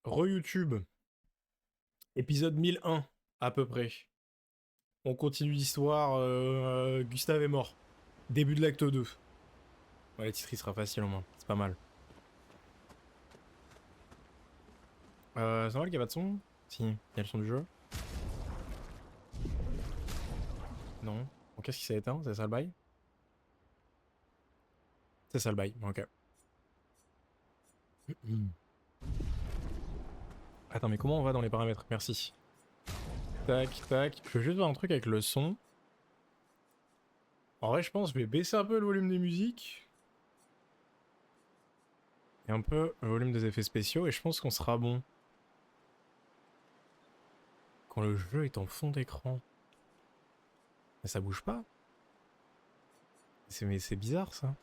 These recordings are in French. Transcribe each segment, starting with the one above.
Re-YouTube, épisode 1001, à peu près. On continue l'histoire, Gustave est mort. Début de l'acte 2. Ouais, le titre il sera facile au moins, c'est pas mal. C'est normal qu'il n'y a pas de son? Si, il y a le son du jeu. Non. Bon, qu'est-ce qui s'est éteint? C'est ça le bail? C'est ça le bail, ok. Attends, mais comment on va dans les paramètres? Merci. Tac, tac. Je veux juste voir un truc avec le son. En vrai, je pense que je vais baisser un peu le volume des musiques. Et un peu le volume des effets spéciaux, et je pense qu'on sera bon. Quand le jeu est en fond d'écran. Mais ça bouge pas? Mais c'est bizarre ça.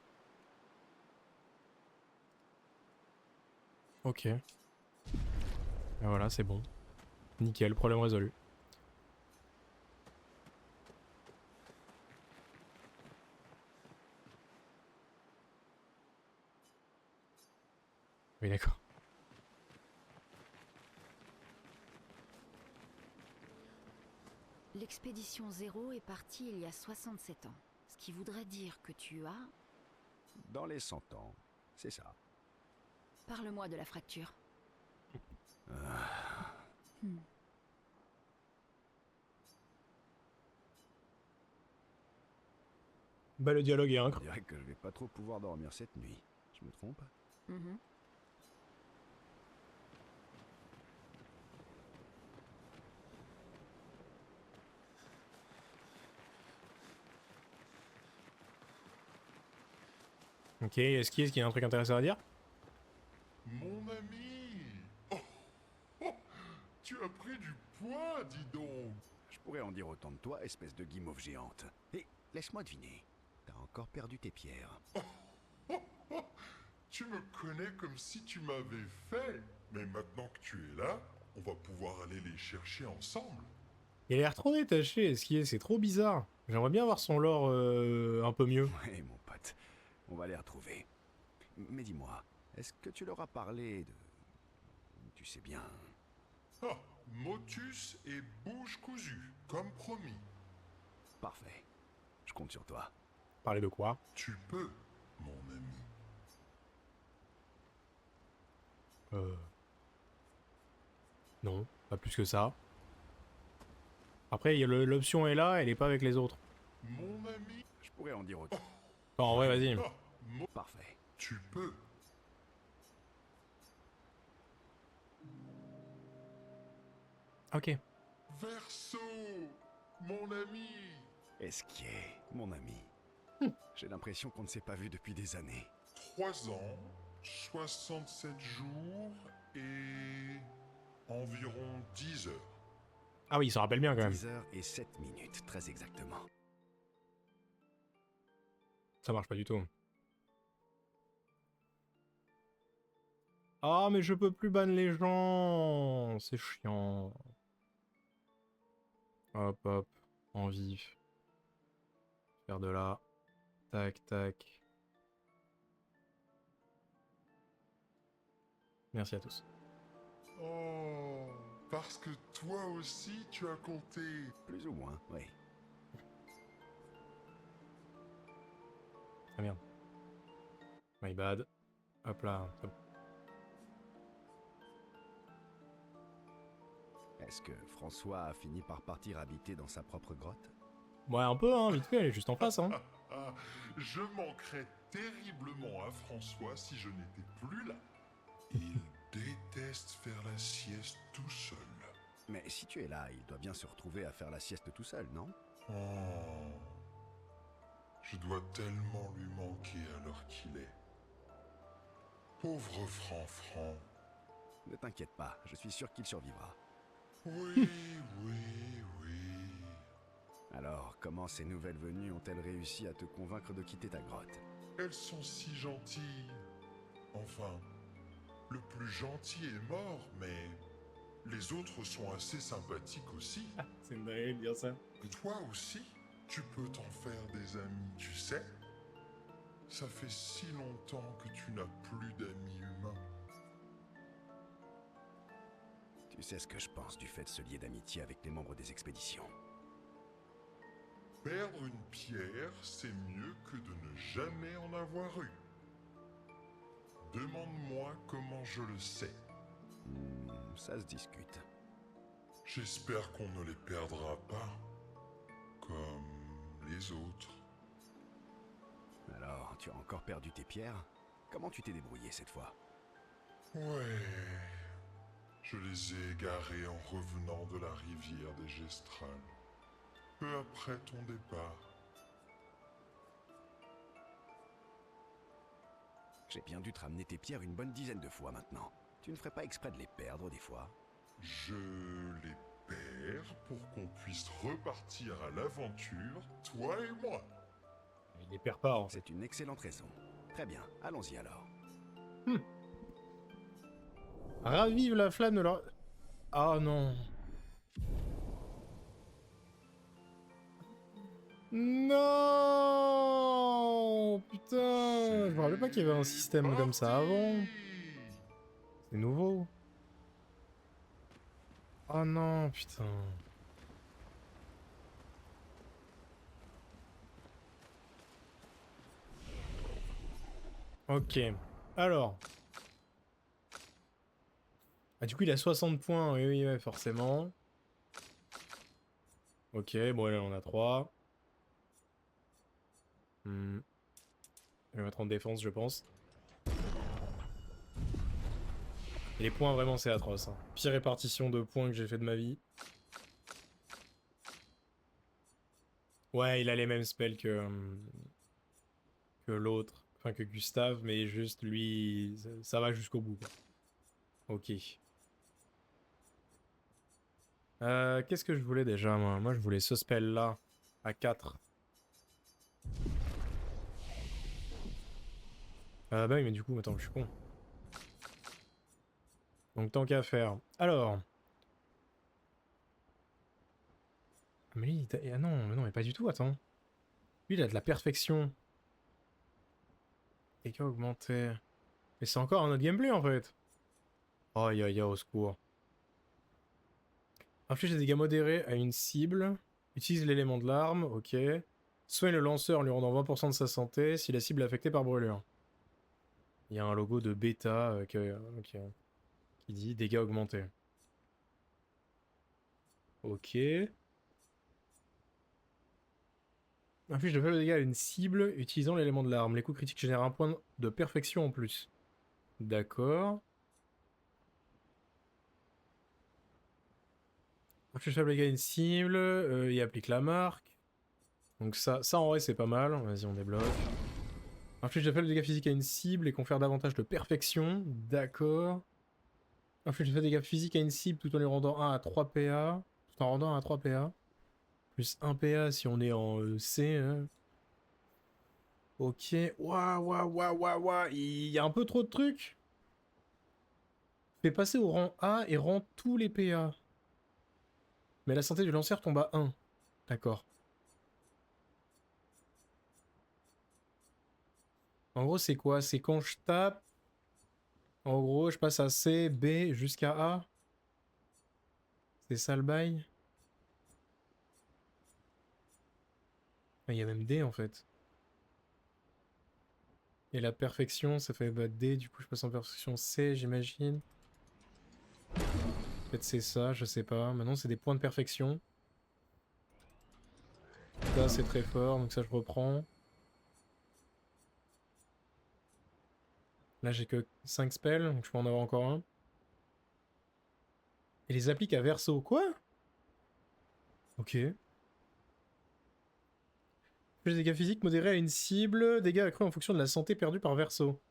Ok. Et voilà, c'est bon. Nickel, problème résolu. Oui, d'accord. L'expédition Zéro est partie il y a 67 ans, ce qui voudrait dire que tu as... Dans les 100 ans, c'est ça. Parle-moi de la fracture. Hmm. Bah, le dialogue est On incroyable. dirait que je vais pas trop pouvoir dormir cette nuit. Je me trompe? Mhm. Ok, est-ce qu'il y a un truc intéressant à dire? Mon ami! Tu as pris du poids, dis donc! Je pourrais en dire autant de toi, espèce de guimauve géante. Et laisse-moi deviner. T'as encore perdu tes pierres. Tu me connais comme si tu m'avais fait! Mais maintenant que tu es là, on va pouvoir aller les chercher ensemble. Il a l'air trop détaché, c'est trop bizarre. J'aimerais bien voir son lore un peu mieux. Ouais, mon pote. On va les retrouver. Mais dis-moi, est-ce que tu leur as parlé de... Tu sais bien... Ah, motus et bouche cousue, comme promis. Parfait. Je compte sur toi. Parler de quoi? Tu peux, mon ami. Euh... Non, pas plus que ça. Après, l'option est là, elle est pas avec les autres. Mon ami. Je pourrais en dire autant. Enfin, en vrai, vas-y. Ah, Parfait. tu peux. Ok. Verso, mon ami. Esquier, mon ami. J'ai l'impression qu'on ne s'est pas vu depuis des années. 3 ans, 67 jours et environ 10 heures. Ah oui, il s'en rappelle bien quand même. 10h07, très exactement. Ça marche pas du tout. Ah, mais je peux plus ban les gens. C'est chiant. Hop, hop. En vif. Faire de là. Tac, tac. Merci à tous. Oh, parce que toi aussi tu as compté. Plus ou moins, oui. Ah merde. My bad. Hop là. C'est bon. Est-ce que François a fini par partir habiter dans sa propre grotte? Ouais, un peu, hein, vite fait, elle est juste en face, hein. Ah, je manquerais terriblement à François si je n'étais plus là. Il déteste faire la sieste tout seul. Mais si tu es là, il doit bien se retrouver à faire la sieste tout seul, non? Oh, je dois tellement lui manquer à l'heure qu'il est. Pauvre Franc-Franc. Ne t'inquiète pas, je suis sûr qu'il survivra. Oui, oui, oui. Alors, comment ces nouvelles venues ont-elles réussi à te convaincre de quitter ta grotte? Elles sont si gentilles. Enfin, le plus gentil est mort, mais les autres sont assez sympathiques aussi. C'est une dinguerie de dire ça. Toi aussi, tu peux t'en faire des amis, tu sais. Ça fait si longtemps que tu n'as plus d'amis humains. sais ce que je pense du fait de se lier d'amitié avec les membres des expéditions. Perdre une pierre, c'est mieux que de ne jamais en avoir eu. Demande-moi comment je le sais. Ça se discute. J'espère qu'on ne les perdra pas, comme les autres. Alors, tu as encore perdu tes pierres? Comment tu t'es débrouillé cette fois? Ouais, je les ai égarées en revenant de la rivière des Gestrales, peu après ton départ. J'ai bien dû te ramener tes pierres une bonne dizaine de fois maintenant. Tu ne ferais pas exprès de les perdre des fois? Je les perds pour qu'on puisse repartir à l'aventure, toi et moi. Il les perd pas, en fait. C'est une excellente raison. Très bien, allons-y alors. Ravive la flamme de leur... Ah non. Non. Putain. Je me rappelais pas qu'il y avait un système comme ça avant. C'est nouveau. Oh non, putain. Ok. Alors. Ah, du coup, il a 60 points. Oui, oui, ouais, forcément. Ok, bon, là, on a 3. Je vais mettre en défense, je pense. Et les points, vraiment, c'est atroce. Hein. Pire répartition de points que j'ai fait de ma vie. Ouais, il a les mêmes spells que l'autre. Enfin, que Gustave, mais juste, lui, ça va jusqu'au bout, quoi. Ok. Qu'est-ce que je voulais déjà, moi? Moi, je voulais ce spell-là, à 4. Bah oui, mais du coup, attends, je suis con. Donc, tant qu'à faire. Alors... Ah, mais lui, ah non, mais pas du tout, attends. Lui, il a de la perfection. Dégâts augmentés. Mais c'est encore un autre gameplay, en fait. Aïe, aïe, aïe, au secours. Inflige des dégâts modérés à une cible. Utilise l'élément de l'arme, ok. Soigne le lanceur en lui rendant 20% de sa santé si la cible est affectée par brûlure. Il y a un logo de bêta qui dit dégâts augmentés. Ok. Inflige de faibles dégâts à une cible utilisant l'élément de l'arme. Les coups critiques génèrent un point de perfection en plus. D'accord. Inflige de faibles dégâts à une cible et applique la marque. Donc ça en vrai c'est pas mal. Vas-y, on débloque. Inflige de faibles dégâts physiques à une cible et confère davantage de perfection. D'accord. Inflige de faibles dégâts physiques à une cible tout en lui rendant 1 à 3 PA. Tout en rendant 1 à 3 PA. Plus 1 PA si on est en C. Hein. Ok. Waouh, waouh, waouh, waouh, waouh. Il y a un peu trop de trucs. Fait passer au rang A et rend tous les PA. Mais la santé du lanceur tombe à 1. D'accord. En gros, c'est quoi? C'est quand je tape. En gros, je passe à C, B jusqu'à A. C'est ça le bail? Ah, il y a même D en fait. Et la perfection, ça fait bah, D, du coup je passe en perfection C, j'imagine. Peut-être c'est ça, je sais pas. Maintenant, c'est des points de perfection. Ça, c'est très fort, donc ça, je reprends. Là, j'ai que 5 spells, donc je peux en avoir encore un. Et les applique à verso. Quoi? Ok. Plus dégâts physiques modérés à une cible, dégâts accrus en fonction de la santé perdue par verso.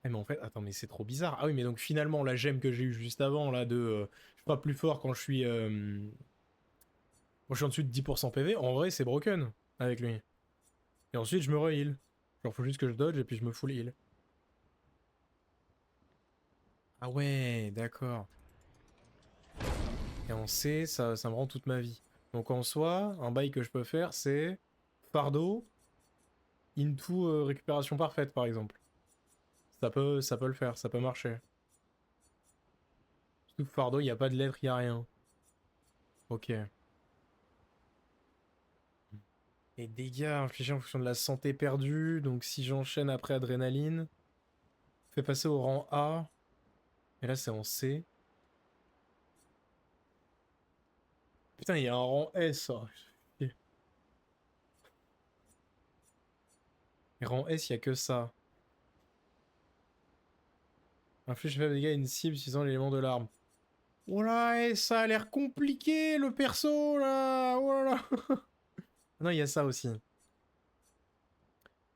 Eh mais en fait, attends, mais c'est trop bizarre. Ah oui, mais donc finalement, la gemme que j'ai eue juste avant, là, de je frappe plus fort quand je suis... Quand je suis en dessous de 10% PV, en vrai, c'est broken avec lui. Et ensuite, je me re-heal. Genre, faut juste que je dodge et puis je me full heal. Ah ouais, d'accord. Et en C, ça me rend toute ma vie. Donc en soi, un bail que je peux faire, c'est fardeau into récupération parfaite, par exemple. Ça peut le faire, ça peut marcher. Sous fardeau, il n'y a pas de lettres, il n'y a rien. Ok. Et dégâts infligés en fonction de la santé perdue. Donc si j'enchaîne après adrénaline, fait passer au rang A. Et là c'est en C. Putain, il y a un rang S. Oh. Et rang S, il n'y a que ça. Inflige faible dégâts à une cible utilisant l'élément de l'arme. Oh là, et ça a l'air compliqué le perso là. Oh là là. Non, il y a ça aussi.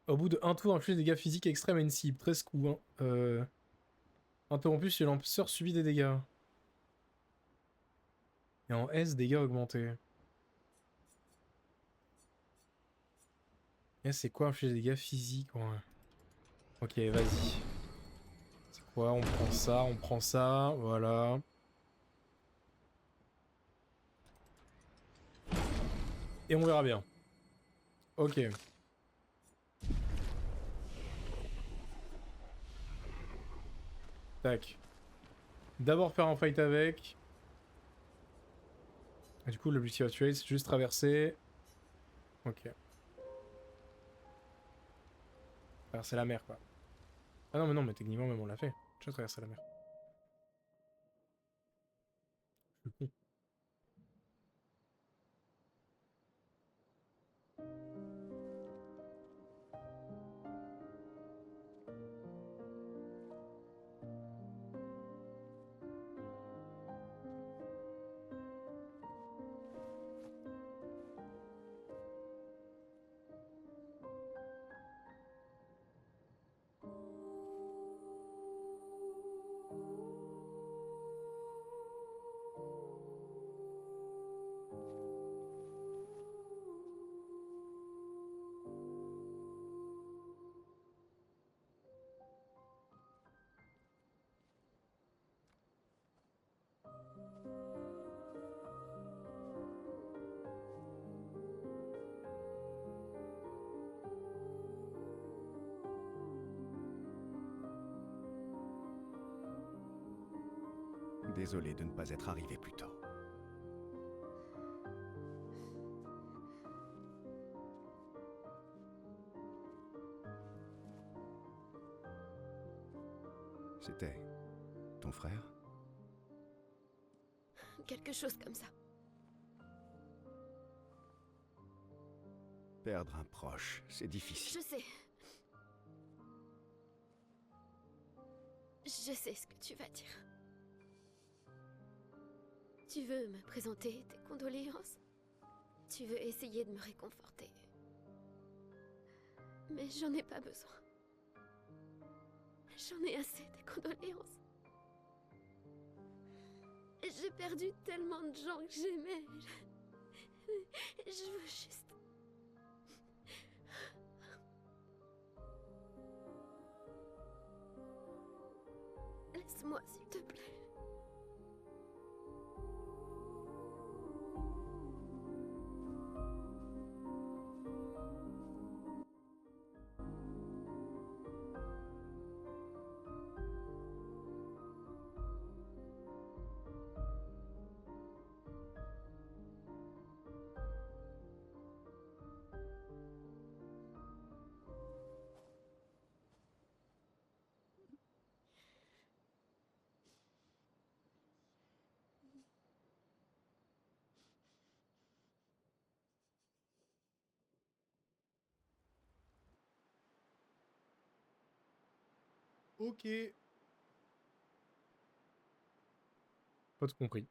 Au bout de un tour, inflige des dégâts physiques extrêmes à une cible. 13 coups. Hein. Interrompu si le lanceur subit des dégâts. Et en S, dégâts augmentés. Et c'est quoi infliger des dégâts physiques? Ouais. Ok, vas-y. C'est quoi? On prend ça, voilà. Et on verra bien. Ok. Tac. D'abord faire un fight avec. Et du coup, l'objectif actuel, c'est juste traverser. Ok. Traverser la mer, quoi. Ah non, mais techniquement, même on l'a fait. Je traverser la mer. Je suis con. Désolé de ne pas être arrivé plus tôt. C'était ton frère? Quelque chose comme ça. Perdre un proche, c'est difficile. Je sais. Je sais ce que tu vas dire. Tu veux me présenter tes condoléances? Tu veux essayer de me réconforter? Mais j'en ai pas besoin. J'en ai assez des condoléances. J'ai perdu tellement de gens que j'aimais. Je veux juste... Laisse-moi, s'il te plaît. Ok. Pas tout compris.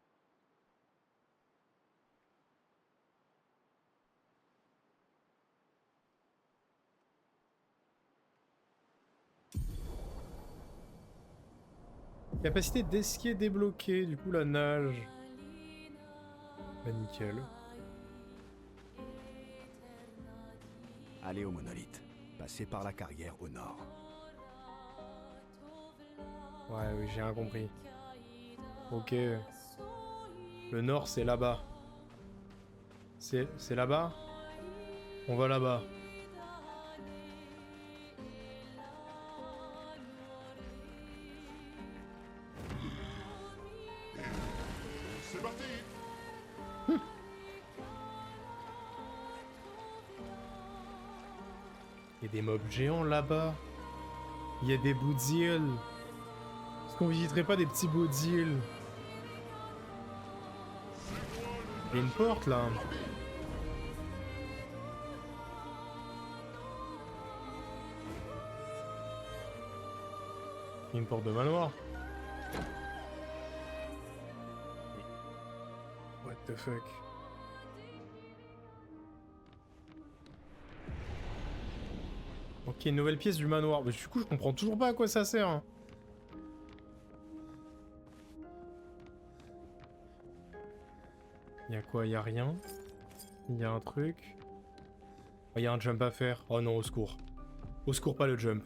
Capacité d'esquier débloquée, du coup la nage. Bah nickel. Allez au monolithe. Passez par la carrière au nord. Ouais, oui, j'ai rien compris. Ok. Le nord, c'est là-bas. C'est là-bas? On va là-bas. Il y a des mobs géants là-bas. Il y a des bouts d'île. Est-ce qu'on visiterait pas des petits bouts d'île? Il y a une porte là. Il y a une porte de manoir. What the fuck? Ok, une nouvelle pièce du manoir. Mais du coup, je comprends toujours pas à quoi ça sert. Hein. Y'a quoi? Y'a rien. Y'a un truc. Oh, y'a un jump à faire. Oh non, au secours. Au secours, pas le jump.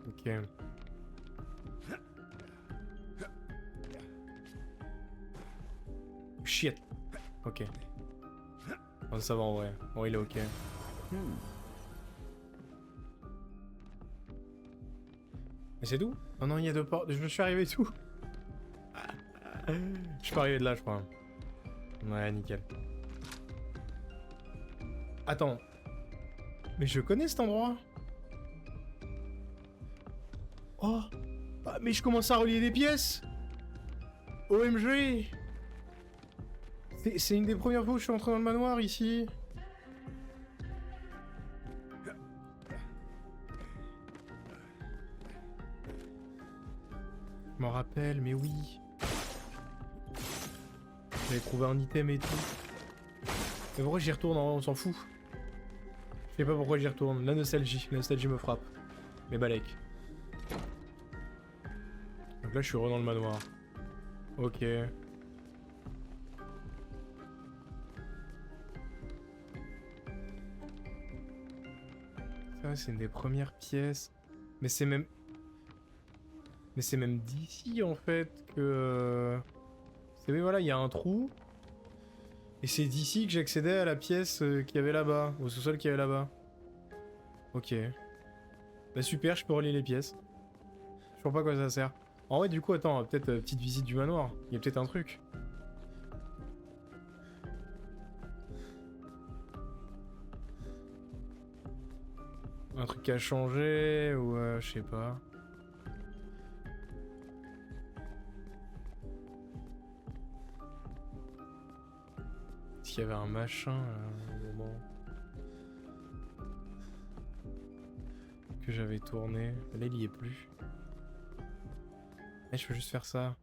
Ok. Shit. Ok. Oh, ça va en vrai. Oh, il est ok. Mais c'est tout? Oh non, il y a deux portes. Je me suis arrivé tout. Je suis pas arrivé de là, je crois. Ouais, nickel. Attends. Mais je connais cet endroit. Oh. Ah, mais je commence à relier des pièces. OMG. C'est une des premières fois où je suis entré dans le manoir ici. Je m'en rappelle, mais oui. J'avais trouvé un item et tout. Mais pourquoi j'y retourne? On s'en fout. Je sais pas pourquoi j'y retourne. La nostalgie me frappe. Mais balèque. Donc là je suis dans le manoir. Ok. Ça c'est une des premières pièces. Mais c'est même... Mais c'est même d'ici en fait que... Oui voilà, il y a un trou. Et c'est d'ici que j'accédais à la pièce qu'il y avait là-bas. Au sous-sol qu'il y avait là-bas. Ok. Bah super, je peux relier les pièces. Je vois pas à quoi ça sert. En vrai du coup, attends, peut-être petite visite du manoir. Il y a peut-être un truc. Un truc à changer ou je sais pas. Est-ce qu'il y avait un machin à un moment que j'avais tourné? Là il y est plus. Eh, je peux juste faire ça.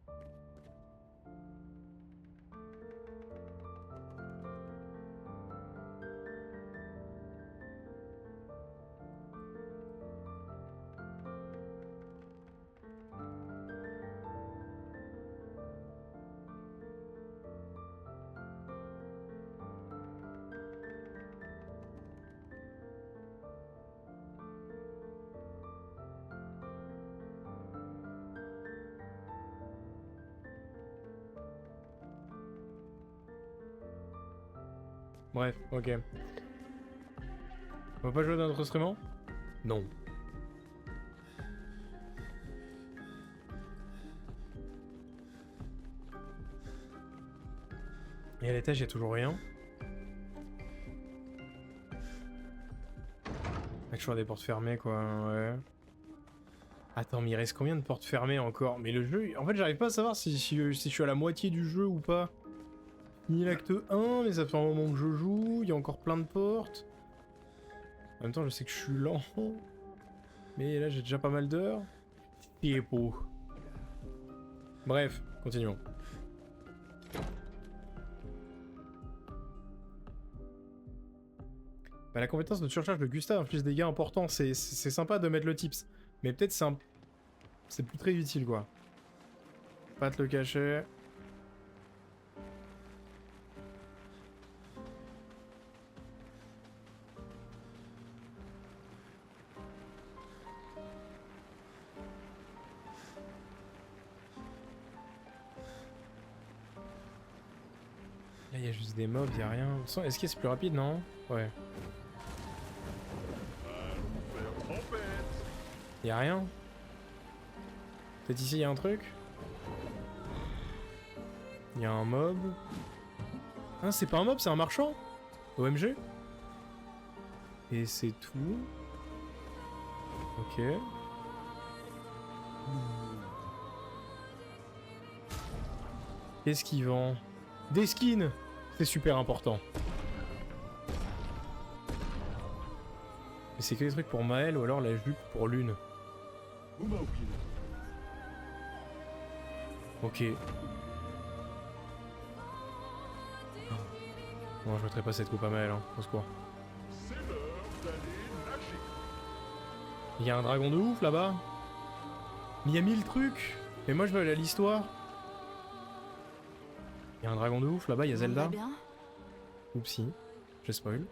Bref, ok. On va pas jouer dans notre instrument? Non. Et à l'étage, il y a toujours rien. Il y a toujours des portes fermées, quoi. Ouais. Attends, mais il reste combien de portes fermées encore? Mais le jeu... En fait, j'arrive pas à savoir si je suis à la moitié du jeu ou pas. Fini l'acte 1, mais ça fait un moment que je joue. Il y a encore plein de portes. En même temps, je sais que je suis lent. Mais là, j'ai déjà pas mal d'heures. Et beau. Bref, continuons. Bah, la compétence de surcharge de Gustave inflige des dégâts importants. C'est sympa de mettre le tips. Mais peut-être c'est plus très utile, quoi. Pas te le cacher. Là, il y a juste des mobs, il y a rien. Est-ce que c'est plus rapide, non? Ouais. Allons faire tempête. Y'a rien? Peut-être ici y'a un truc? Y'a un mob. Ah, c'est pas un mob, c'est un marchand? OMG? Et c'est tout. Ok. Qu'est-ce qu'il vend? Des skins! C'est super important. Mais c'est que des trucs pour Maël ou alors la jupe pour Lune. Ok. Bon, je mettrai pas cette coupe à Maël, hein. Au secours. Il y a un dragon de ouf là-bas. Mais il y a 1000 trucs. Mais moi je veux aller à l'histoire. Il y a un dragon de ouf là-bas, il y a Zelda. Bien. Oupsie, je spoil.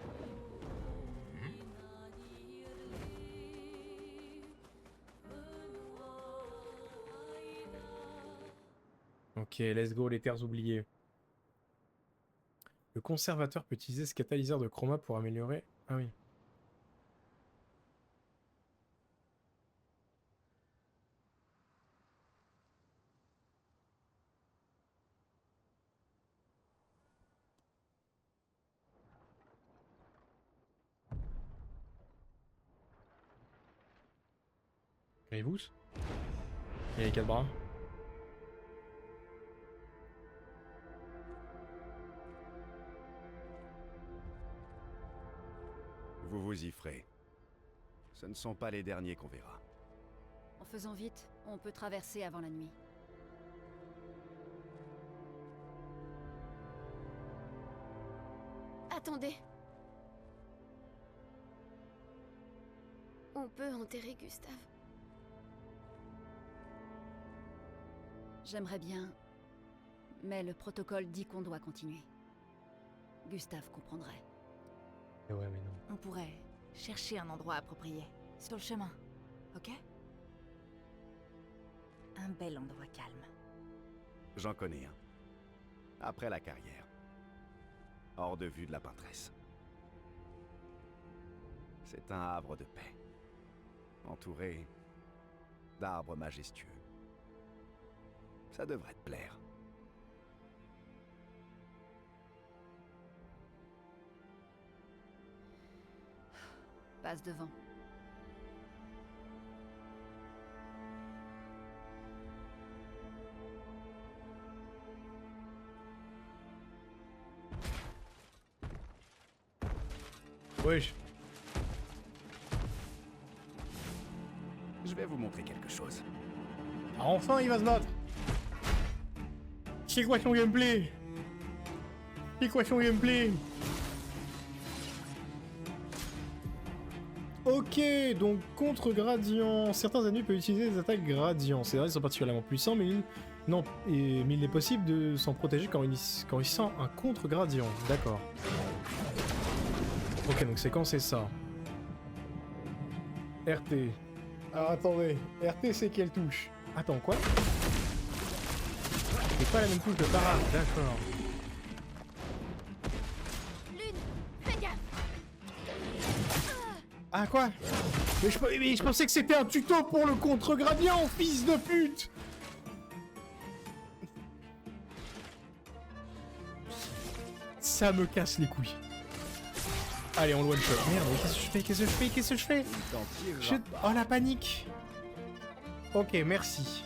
Ok, let's go, les terres oubliées. Le conservateur peut utiliser ce catalyseur de chroma pour améliorer... Ah oui. Rivous. Il y a les 4 bras. Vous vous y ferez. Ce ne sont pas les derniers qu'on verra. En faisant vite, on peut traverser avant la nuit. Attendez. On peut enterrer Gustave. J'aimerais bien, mais le protocole dit qu'on doit continuer. Gustave comprendrait. Eh ouais, mais non. On pourrait chercher un endroit approprié, sur le chemin, ok? Un bel endroit calme. J'en connais un. Après la carrière. Hors de vue de la peintresse. C'est un havre de paix. Entouré d'arbres majestueux. Ça devrait te plaire. Passe devant. Wesh. Je vais vous montrer quelque chose. Ah, enfin il va se battre. C'est quoi son gameplay? C'est quoi son gameplay? Ok, donc contre gradient. Certains ennemis peuvent utiliser des attaques gradients. Ces derniers sont particulièrement puissants, mais il est possible de s'en protéger quand il sent un contre gradient. D'accord. Ok, donc c'est quand c'est ça. RT. Alors attendez, RT c'est quelle touche? Attends, quoi? C'est pas la même touche de parade, d'accord. Lune, fais gaffe. Ah quoi? Mais je pensais que c'était un tuto pour le contre-gradient, fils de pute! Ça me casse les couilles. Allez, on le one shot. Merde, qu'est-ce que je fais? Qu'est-ce que je fais? Oh la panique! Ok, merci.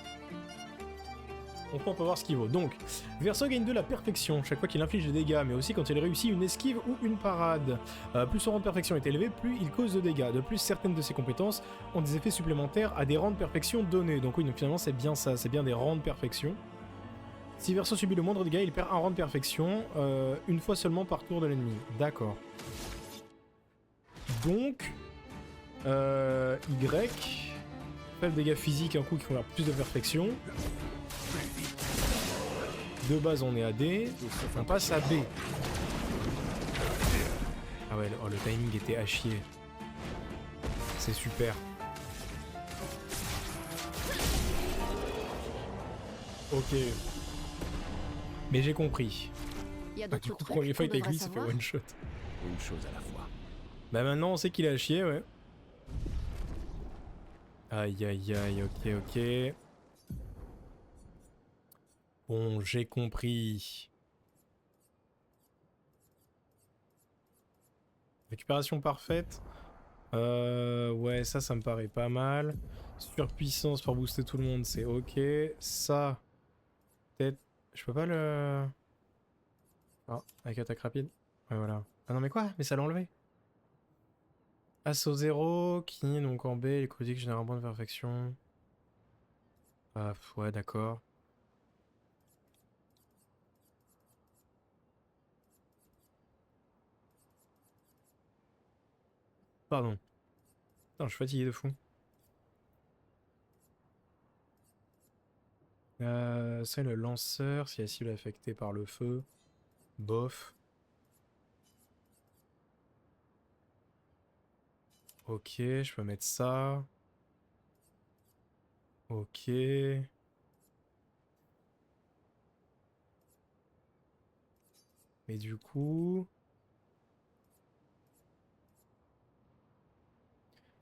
On peut voir ce qu'il vaut. Donc, Verso gagne de la perfection chaque fois qu'il inflige des dégâts, mais aussi quand il réussit une esquive ou une parade. Plus son rang de perfection est élevé, plus il cause de dégâts. De plus, certaines de ses compétences ont des effets supplémentaires à des rangs de perfection donnés. Donc oui, donc finalement c'est bien ça, c'est bien des rangs de perfection. Si Verso subit le moindre dégât, il perd un rang de perfection, une fois seulement par tour de l'ennemi. D'accord. Donc, Y, faible dégâts physiques, un coup qui font plus de perfection. De base on est à D, on passe à B. Ah ouais, le timing était à chier. C'est super. Ok. Mais j'ai compris. Il y a Du d'autres coup, trucs premier qu'on fight avec devrait lui, ça fait savoir. one shot. Une chose à la fois. Bah maintenant on sait qu'il est à chier, ouais. Aïe aïe aïe, ok ok. Bon, j'ai compris. Récupération parfaite. Ouais, ça me paraît pas mal. Surpuissance pour booster tout le monde, c'est ok. Ça, peut-être... Je peux pas le... Ah, avec attaque rapide. Ouais, voilà. Ah non, mais quoi? Mais ça l'a enlevé. Assaut 0, qui, donc en B, les critiques génèrent un point de perfection. Ah, ouais, d'accord. Pardon. Non, je suis fatigué de fou. C'est le lanceur, si la cible est affectée par le feu. Bof. Ok, je peux mettre ça. Ok. Mais du coup...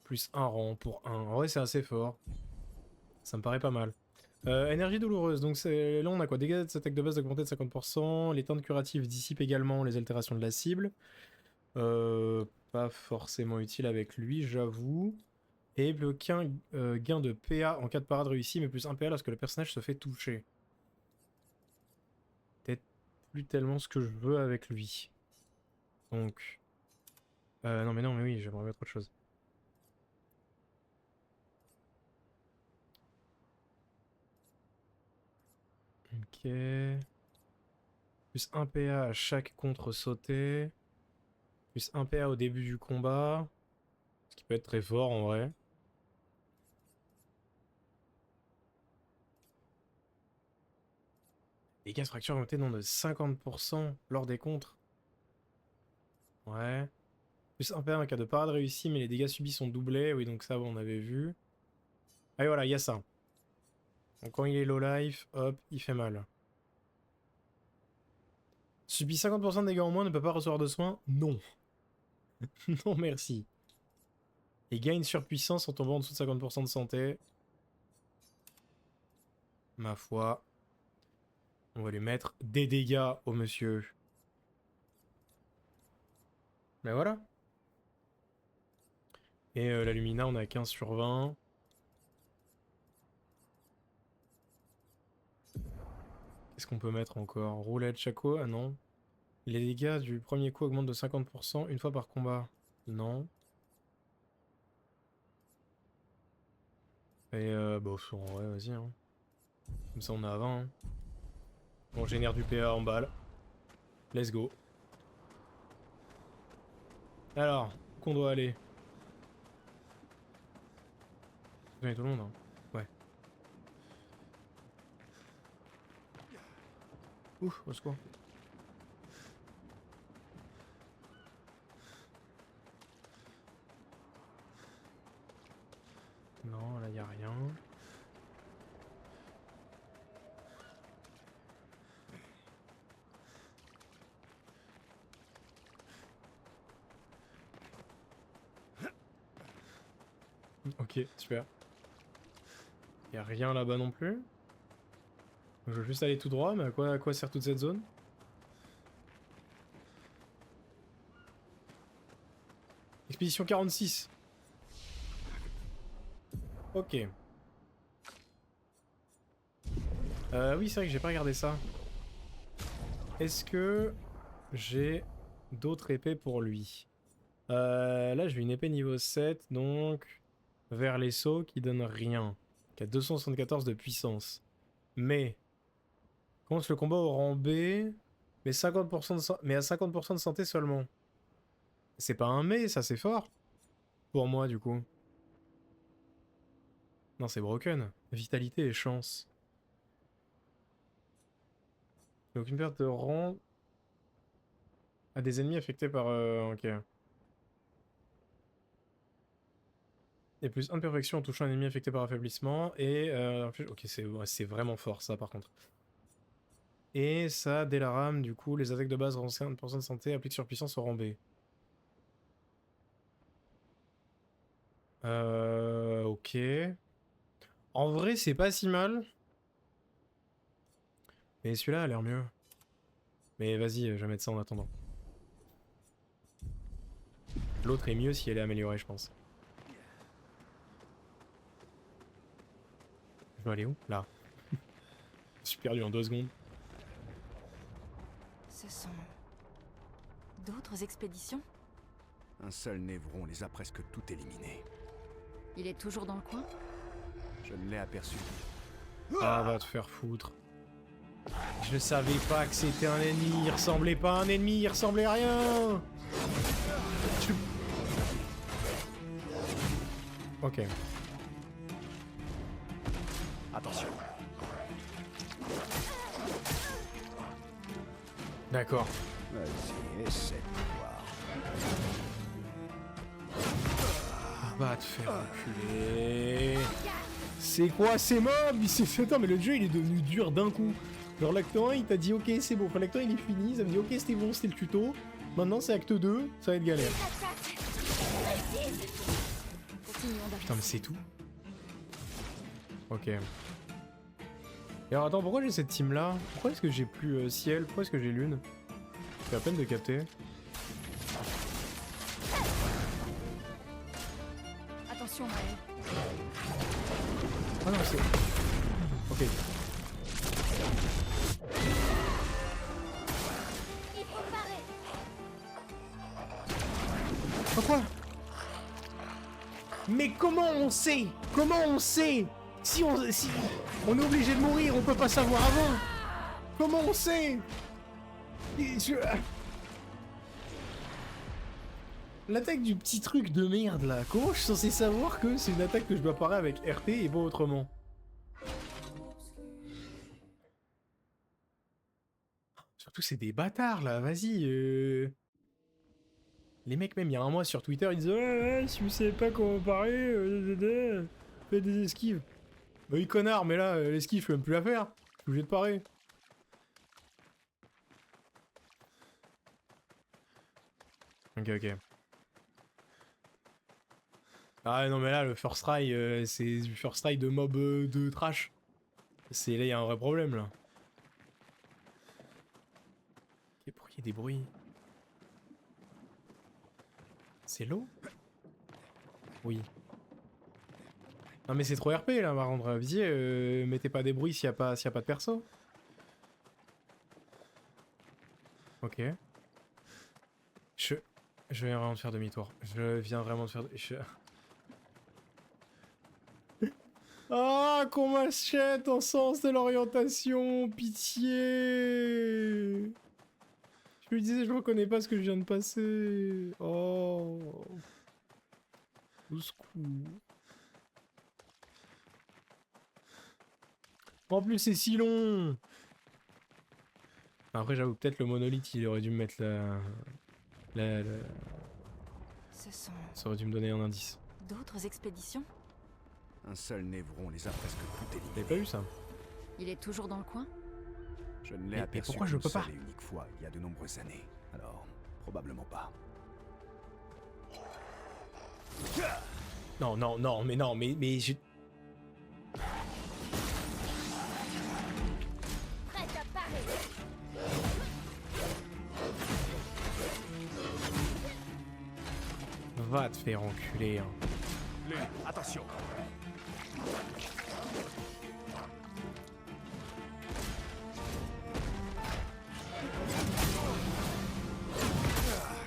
Plus un rang pour un. En vrai, c'est assez fort. Ça me paraît pas mal. Énergie douloureuse. Donc là, on a quoi? Dégâts de cette attaque de base augmentés de 50%. Les teintes curatives dissipent également les altérations de la cible. Pas forcément utile avec lui, j'avoue. Et plus aucun gain de PA en cas de parade réussie, mais plus un PA lorsque le personnage se fait toucher. Peut-être plus tellement ce que je veux avec lui. Donc... non mais oui, j'aimerais mettre autre chose. Ok. Plus 1 PA à chaque contre-sauté. Plus 1 PA au début du combat. Ce qui peut être très fort en vrai. Dégâts de fracture augmentés non de 50% lors des contres. Ouais. Plus 1 PA en cas de parade réussie, mais les dégâts subis sont doublés. Oui, donc ça, on avait vu. Ah et voilà, il y a ça. Donc quand il est low life, hop, il fait mal. Subit 50% de dégâts en moins, ne peut pas recevoir de soins? Non. Non, merci. Et gagne surpuissance en tombant en dessous de 50% de santé. Ma foi. On va lui mettre des dégâts au monsieur. Mais voilà. Et la Lumina, on a 15 sur 20. Qu'est-ce qu'on peut mettre encore? Roulette Chaco? Ah non. Les dégâts du premier coup augmentent de 50% une fois par combat. Non. Et bon, ouais, vas-y. Hein. Comme ça, on a 20. Hein. On génère du PA en balle. Let's go. Alors, où qu'on doit aller? Vous avez tout le monde, hein. Ouais. Ouf, au secours. Non, là, y a rien. Ok, super. Y a rien là-bas non plus. Je veux juste aller tout droit, mais à quoi sert toute cette zone? Expédition 46. Ok. Oui, c'est vrai que j'ai pas regardé ça. Est-ce que j'ai d'autres épées pour lui? Là, j'ai une épée niveau 7, donc vers les sauts qui donne rien. Qui a 274 de puissance. Mais, commence le combat au rang B, mais, 50% mais à 50% de santé seulement. C'est pas un mais, ça c'est fort. Pour moi, du coup. Non, c'est broken. Vitalité et chance. Donc une perte de rang à des ennemis affectés par... ok. Et plus 1 de perfection en touchant un ennemi affecté par affaiblissement. Et... ok, c'est vraiment fort ça par contre. Et ça, dès la rame, du coup, les attaques de base rend 50% de santé, applique sur puissance au rang B. Ok. Ok. En vrai, c'est pas si mal. Mais celui-là a l'air mieux. Mais vas-y, je vais mettre ça en attendant. L'autre est mieux si elle est améliorée, je pense. Je dois aller où? Là. Je suis perdu en 2 secondes. Ce sont... d'autres expéditions? Un seul Névron les a presque toutes éliminées. Il est toujours dans le coin? Je ne l'ai aperçu. Ah, va te faire foutre. Je savais pas que c'était un ennemi, il ressemblait pas à un ennemi, il ressemblait à rien. Ok. Attention. D'accord. Vas-y, essaie de voir. Va te faire enculer. C'est quoi ces mobs? Attends, mais le jeu il est devenu dur d'un coup. Genre l'acte 1 il t'a dit ok c'est bon, enfin, l'acte 1 il est fini, ça me dit ok c'était bon, c'était le tuto. Maintenant c'est acte 2, ça va être galère. Putain mais c'est tout. Ok. Et alors attends, pourquoi j'ai cette team là? Pourquoi est-ce que j'ai plus ciel? Pourquoi est-ce que j'ai lune? C'est la peine de capter. Attention, Maël. Ah non c'est... Ok. Quoi? Mais comment on sait? Comment on sait? Si on est obligé de mourir, on peut pas savoir avant. Comment on sait? L'attaque du petit truc de merde là. Comment je suis censé savoir que c'est une attaque que je dois parer avec RT et pas autrement? Surtout c'est des bâtards là, vas-y. Les mecs même il y a un mois sur Twitter ils disaient ouais, si vous savez pas comment parer, faites des esquives. Bah oui connard, mais là l'esquive je peux même plus la faire. Je suis obligé de parer. Ok. Ah non mais là le first try c'est du first try de mob de trash. C'est là il y a un vrai problème là. Ok, pourquoi il y a des bruits? C'est l'eau? Oui. Non mais c'est trop RP là, par contre. Visier, mettez pas des bruits s'il y a pas de perso. Ok. Je viens vraiment de faire demi-tour. Je viens vraiment de faire... Ah, qu'on m'achète en sens de l'orientation, pitié. Je lui disais, je reconnais pas ce que je viens de passer. Oh. Au secours. En plus, c'est si long. Après, j'avoue, peut-être le monolithe, il aurait dû me mettre la... Ce sont... Ça aurait dû me donner un indice. d'autres expéditions? Un seul Névron les a presque toutes éliminées. T'avais pas vu ça? Il est toujours dans le coin? Je ne l'ai Mais aperçu pourquoi je qu'une peux pas? seule et unique fois, il y a de nombreuses années. Alors, probablement pas. Non, mais je... Prête à parer. Va te faire enculer, hein. Attention.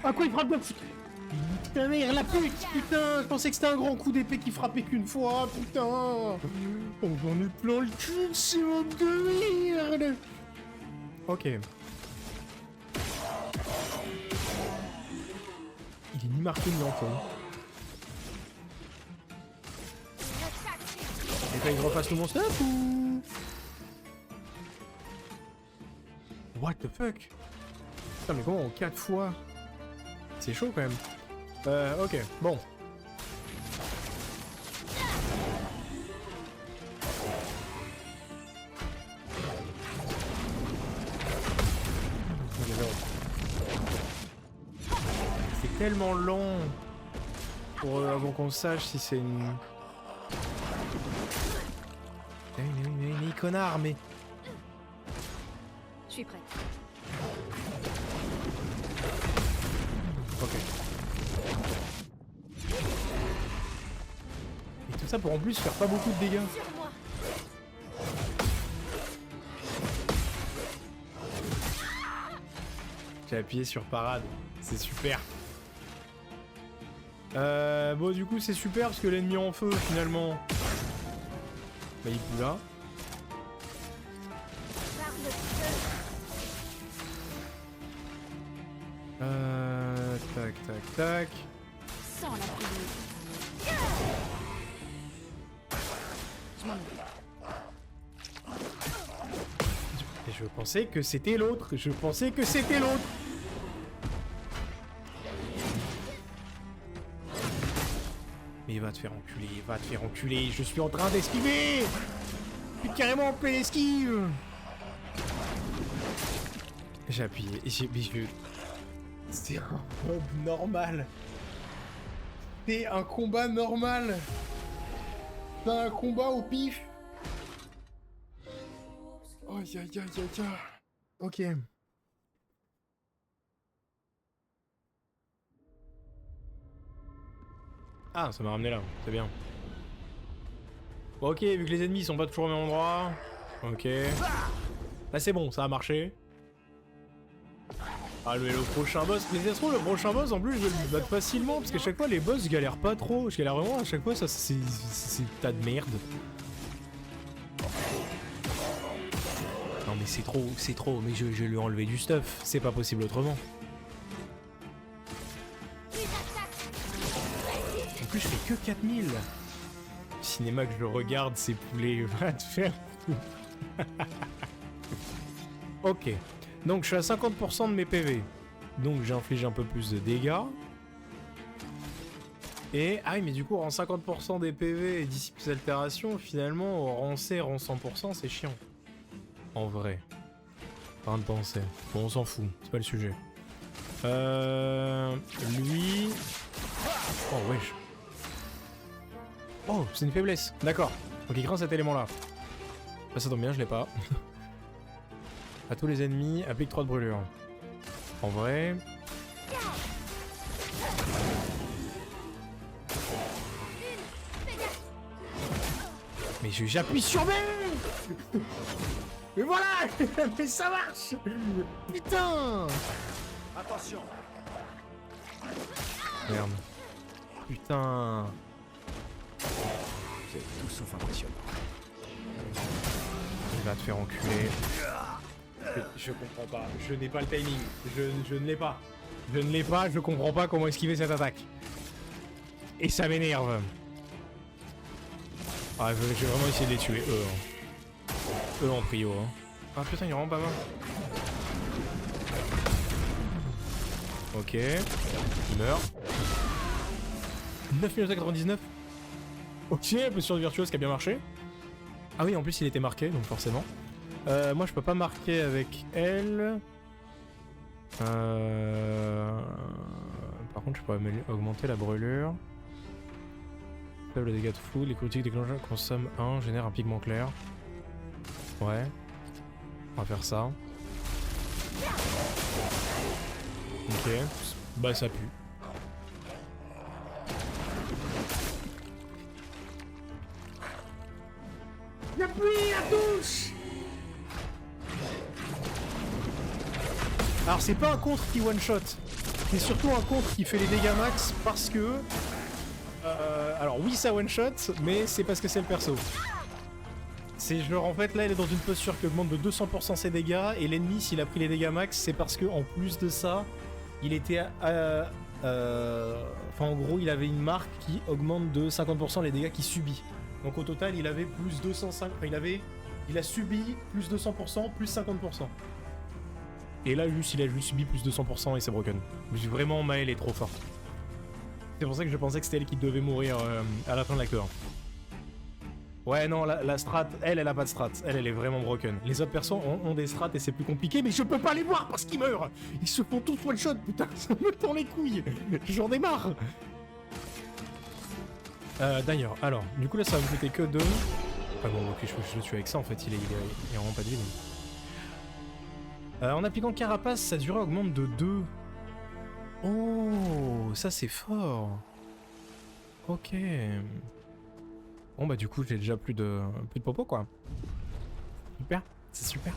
Ah quoi il frappe de... Putain merde la pute. Putain, je pensais que c'était un grand coup d'épée qui frappait qu'une fois. Putain. Oh j'en ai plein le cul, c'est mon de merde. Ok. Il est ni marqué ni enfant. Et là il refasse tout mon stuff ou... What the fuck? Putain mais comment en 4 fois? C'est chaud quand même. Ok, bon. C'est tellement lent pour avant qu'on sache si c'est une... Mais connard, mais... Je suis prête. Ok. Et tout ça pour en plus faire pas beaucoup de dégâts. Sur moi. J'ai appuyé sur parade. C'est super. Bon, du coup, c'est super parce que l'ennemi en feu, finalement... Bah, il est plus là. Tac, tac, tac. Sans la prévenir. Je m'en occupe. Et je pensais que c'était l'autre. Je pensais que c'était l'autre. Mais va te faire enculer, va te faire enculer. Je suis en train d'esquiver. Je suis carrément en pleine esquive. J'ai appuyé. C'est un mob normal. C'est un combat normal. C'est un combat au pif. Oh, ya. Ok. Ah, ça m'a ramené là, c'est bien. Bon, ok, vu que les ennemis sont pas toujours au même endroit. Ok. Là, c'est bon, ça a marché. Ah, le prochain boss. Mais ça se trouve, le prochain boss, en plus, je vais le battre facilement. Parce qu'à chaque fois, les boss, je galère pas trop. Je galère vraiment à chaque fois, ça, c'est tas de merde. Non, mais c'est trop. Mais je lui ai enlevé du stuff. C'est pas possible autrement. En plus, je fais que 4000. Cinéma que je regarde, ces poulets, va te faire. Ok. Donc, je suis à 50% de mes PV. Donc, j'inflige un peu plus de dégâts. Et... Ah oui, mais du coup, en 50% des PV et dissipe les altérations, finalement, rang C, rang 100%, c'est chiant. En vrai. Rien de penser. Bon, on s'en fout. C'est pas le sujet. Lui... Oh, wesh. Oh, c'est une faiblesse. D'accord. Donc il craint cet élément-là. Bah, ça tombe bien, je l'ai pas. À tous les ennemis, applique 3 de brûlure. En vrai... Mais j'appuie sur B. Mais voilà. Mais ça marche. Putain. Attention. Merde. Putain. C'est tout sauf impressionnant. Il va te faire enculer. Je comprends pas. Je n'ai pas le timing. Je ne l'ai pas. Je ne l'ai pas. Je comprends pas comment esquiver cette attaque. Et ça m'énerve. Ah, je vais vraiment essayer de les tuer, eux. Hein. Eux en prio. Hein. Ah putain, il est vraiment pas mal. Ok. Il meurt. 9,99. Ok, posture de virtuose qui a bien marché. Ah oui, en plus il était marqué, donc forcément. Moi je peux pas marquer avec elle. Par contre je pourrais augmenter la brûlure. Faible dégâts de fou, les critiques déclencheurs consomment 1, génère un pigment clair. Ouais. On va faire ça. Ok. Bah ça pue. J'appuie la touche. Alors c'est pas un contre qui one shot, c'est surtout un contre qui fait les dégâts max parce que... alors oui ça one shot, mais c'est parce que c'est le perso. C'est genre en fait là il est dans une posture qui augmente de 200% ses dégâts et l'ennemi s'il a pris les dégâts max c'est parce que en plus de ça il était enfin en gros il avait une marque qui augmente de 50% les dégâts qu'il subit. Donc au total il avait plus 205, enfin il a subi plus 200% plus 50%. Et là juste il a juste subi plus 200% et c'est broken. Vraiment Maëlle est trop forte. C'est pour ça que je pensais que c'était elle qui devait mourir à la fin de l'acte 1. Ouais non la strat, elle a pas de strat, elle est vraiment broken. Les autres persos ont des strats et c'est plus compliqué mais je peux pas les voir parce qu'ils meurent. Ils se font tous one shot putain, ça me tend les couilles. J'en ai marre. D'ailleurs, alors, du coup là ça va me coûter que 2. Ah bon, ok, je le tue avec ça en fait, il est vraiment pas de vie. En appliquant carapace, sa durée augmente de 2. Oh, ça c'est fort. Ok. Bon bah du coup j'ai déjà plus de popo quoi. Super, c'est super.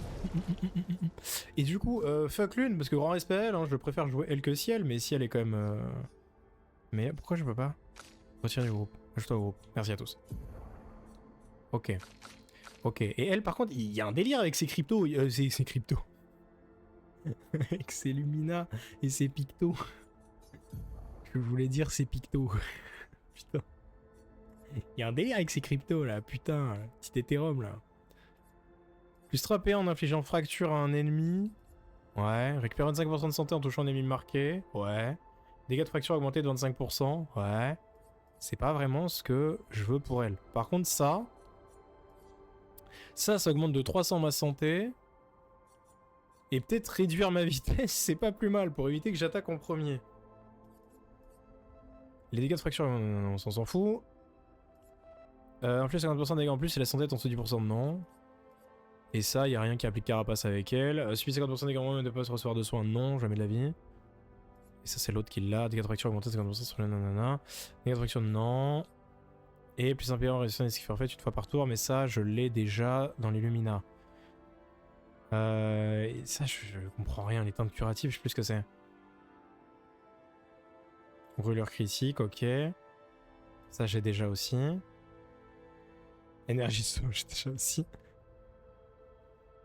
Et du coup, fuck Lune, parce que grand respect à elle, hein, je préfère jouer elle que Ciel, mais Ciel est quand même... Mais pourquoi je peux pas? Retire du groupe, ajoute-toi au groupe, merci à tous. Ok. Ok, et elle par contre, il y a un délire avec ses cryptos, ses cryptos. Avec ses Lumina et ses pictos. Je voulais dire ses pictos. Putain. Il y a un délire avec ces cryptos là, putain, petit Ethereum là. Plus 3 PA en infligeant fracture à un ennemi. Ouais. Récupère 25% de santé en touchant un ennemi marqué. Ouais. Dégâts de fracture augmentés de 25%. Ouais. C'est pas vraiment ce que je veux pour elle. Par contre ça augmente de 300 ma santé. Et peut-être réduire ma vitesse, c'est pas plus mal pour éviter que j'attaque en premier. Les dégâts de fracture, on s'en fout. Inflige 50% de dégâts en plus et la santé est en dessous de 10%, non. Et ça, il n'y a rien qui applique carapace avec elle. Suffit 50% de dégâts en moins, ne pas se recevoir de soins, non, jamais de la vie. Et ça, c'est l'autre qui l'a. Dégâts de fracture augmentés 50% sur le nanana. Dégâts de fracture, non. Et plus un PA en résistance esquive forfait une fois par tour, mais ça, je l'ai déjà dans l'Illumina. Et ça, je comprends rien. Les teintes curatives, je sais plus ce que c'est. Brûlure critique, ok. Ça, j'ai déjà aussi. Énergie saut, j'ai déjà aussi.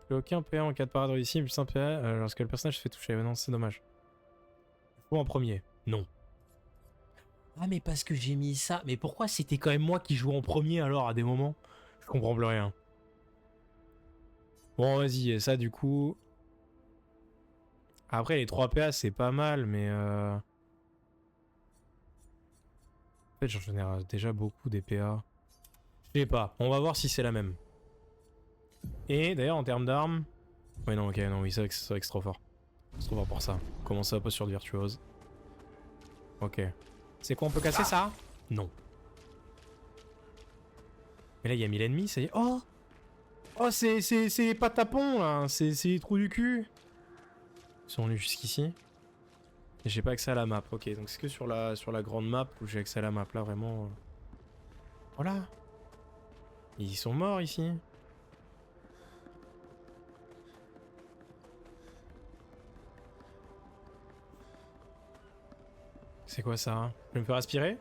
Plus aucun PA en cas de parade réussie, plus un PA lorsque le personnage se fait toucher. Non, c'est dommage. Faut en premier. Non. Ah, mais parce que j'ai mis ça. Mais pourquoi c'était quand même moi qui jouais en premier alors à des moments? Je comprends plus rien. Bon, vas-y, ça du coup. Après, les 3 PA, c'est pas mal, mais. En fait, j'en génère déjà beaucoup des PA. Je sais pas, on va voir si c'est la même. Et d'ailleurs, en termes d'armes. Ouais, non, ok, non, oui, c'est vrai que c'est trop fort. C'est trop fort pour ça. Comment ça, posture de virtuose. Ok. C'est quoi, on peut casser ça? Non. Mais là, il y a 1000 ennemis, ça y est. Oh! Oh, c'est pas tapons là, c'est les trous du cul. Ils sont venus jusqu'ici. Et j'ai pas accès à la map, ok. Donc c'est que sur la grande map où j'ai accès à la map, là vraiment. Voilà. Ils sont morts ici. C'est quoi ça? Je vais me faire aspirer?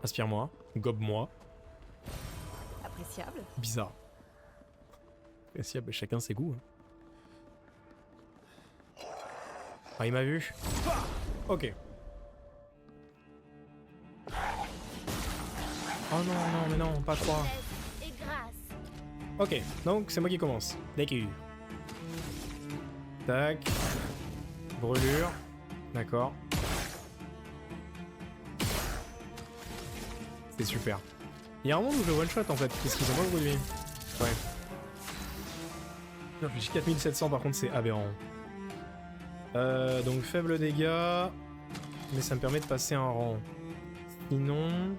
Aspire-moi, gobe-moi. Appréciable. Bizarre. Appréciable, chacun ses goûts. Ah, il m'a vu. Ok. Oh non, non, mais non, pas 3. Et grâce. Ok, donc c'est moi qui commence. D'accord. Tac. Brûlure. D'accord. C'est super. Il y a un moment où je one shot en fait, parce qu'ils ont pas beaucoup de vie. Ouais. Non, je suis 4700 par contre, c'est aberrant. Donc faible dégâts. Mais ça me permet de passer un rang. Sinon.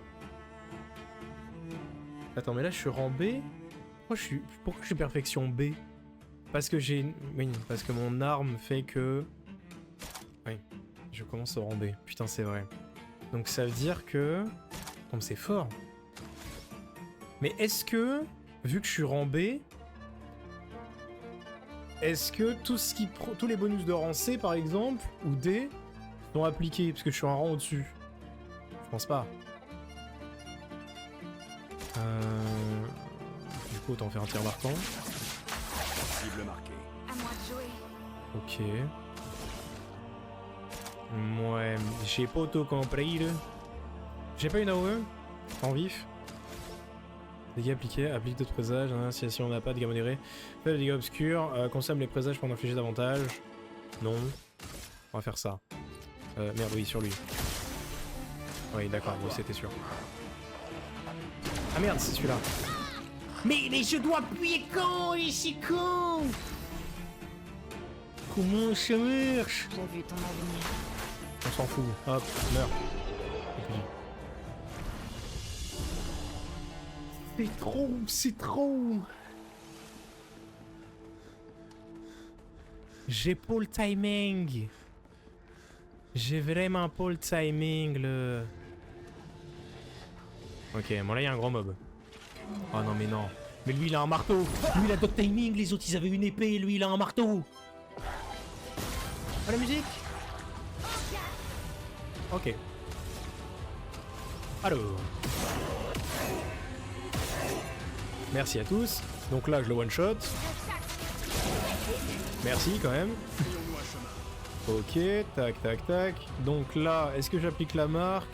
Attends, mais là je suis rang B. Pourquoi je suis perfection B? Parce que j'ai. Oui, parce que mon arme fait que. Oui, je commence au rang B. Putain, c'est vrai. Donc ça veut dire que. Non, mais c'est fort. Mais est-ce que, vu que je suis rang B, est-ce que tous les bonus de rang C par exemple, ou D, sont appliqués? Parce que je suis un rang au-dessus. Je pense pas. Du coup, autant faire un tir marquant. Cible marquée. À moi de jouer. Ok. Ouais, j'ai pas auto compris là. J'ai pas une AOE en vif. Dégâts appliqués, applique d'autres présages, hein, si on n'a pas de dégâts modérés. Faible dégâts obscurs, consomme les présages pour en infliger davantage. Non. On va faire ça. Merde, oui, sur lui. Oui, d'accord, bon, c'était sûr. Ah merde, c'est celui-là. Mais je dois appuyer quand? Et c'est con! Comment ça marche? J'ai vu ton avenir. On s'en fout. Hop, meurs. C'est trop, c'est trop. J'ai pas le timing. J'ai vraiment pas le timing, le... Ok, bon là il y a un gros mob. Oh non mais non. Mais lui il a un marteau. Lui il a d'autres timing, les autres ils avaient une épée, lui il a un marteau. Oh la musique. Ok. Alors. Merci à tous. Donc là je le one shot. Merci quand même. Ok, tac tac tac. Donc là, est-ce que j'applique la marque?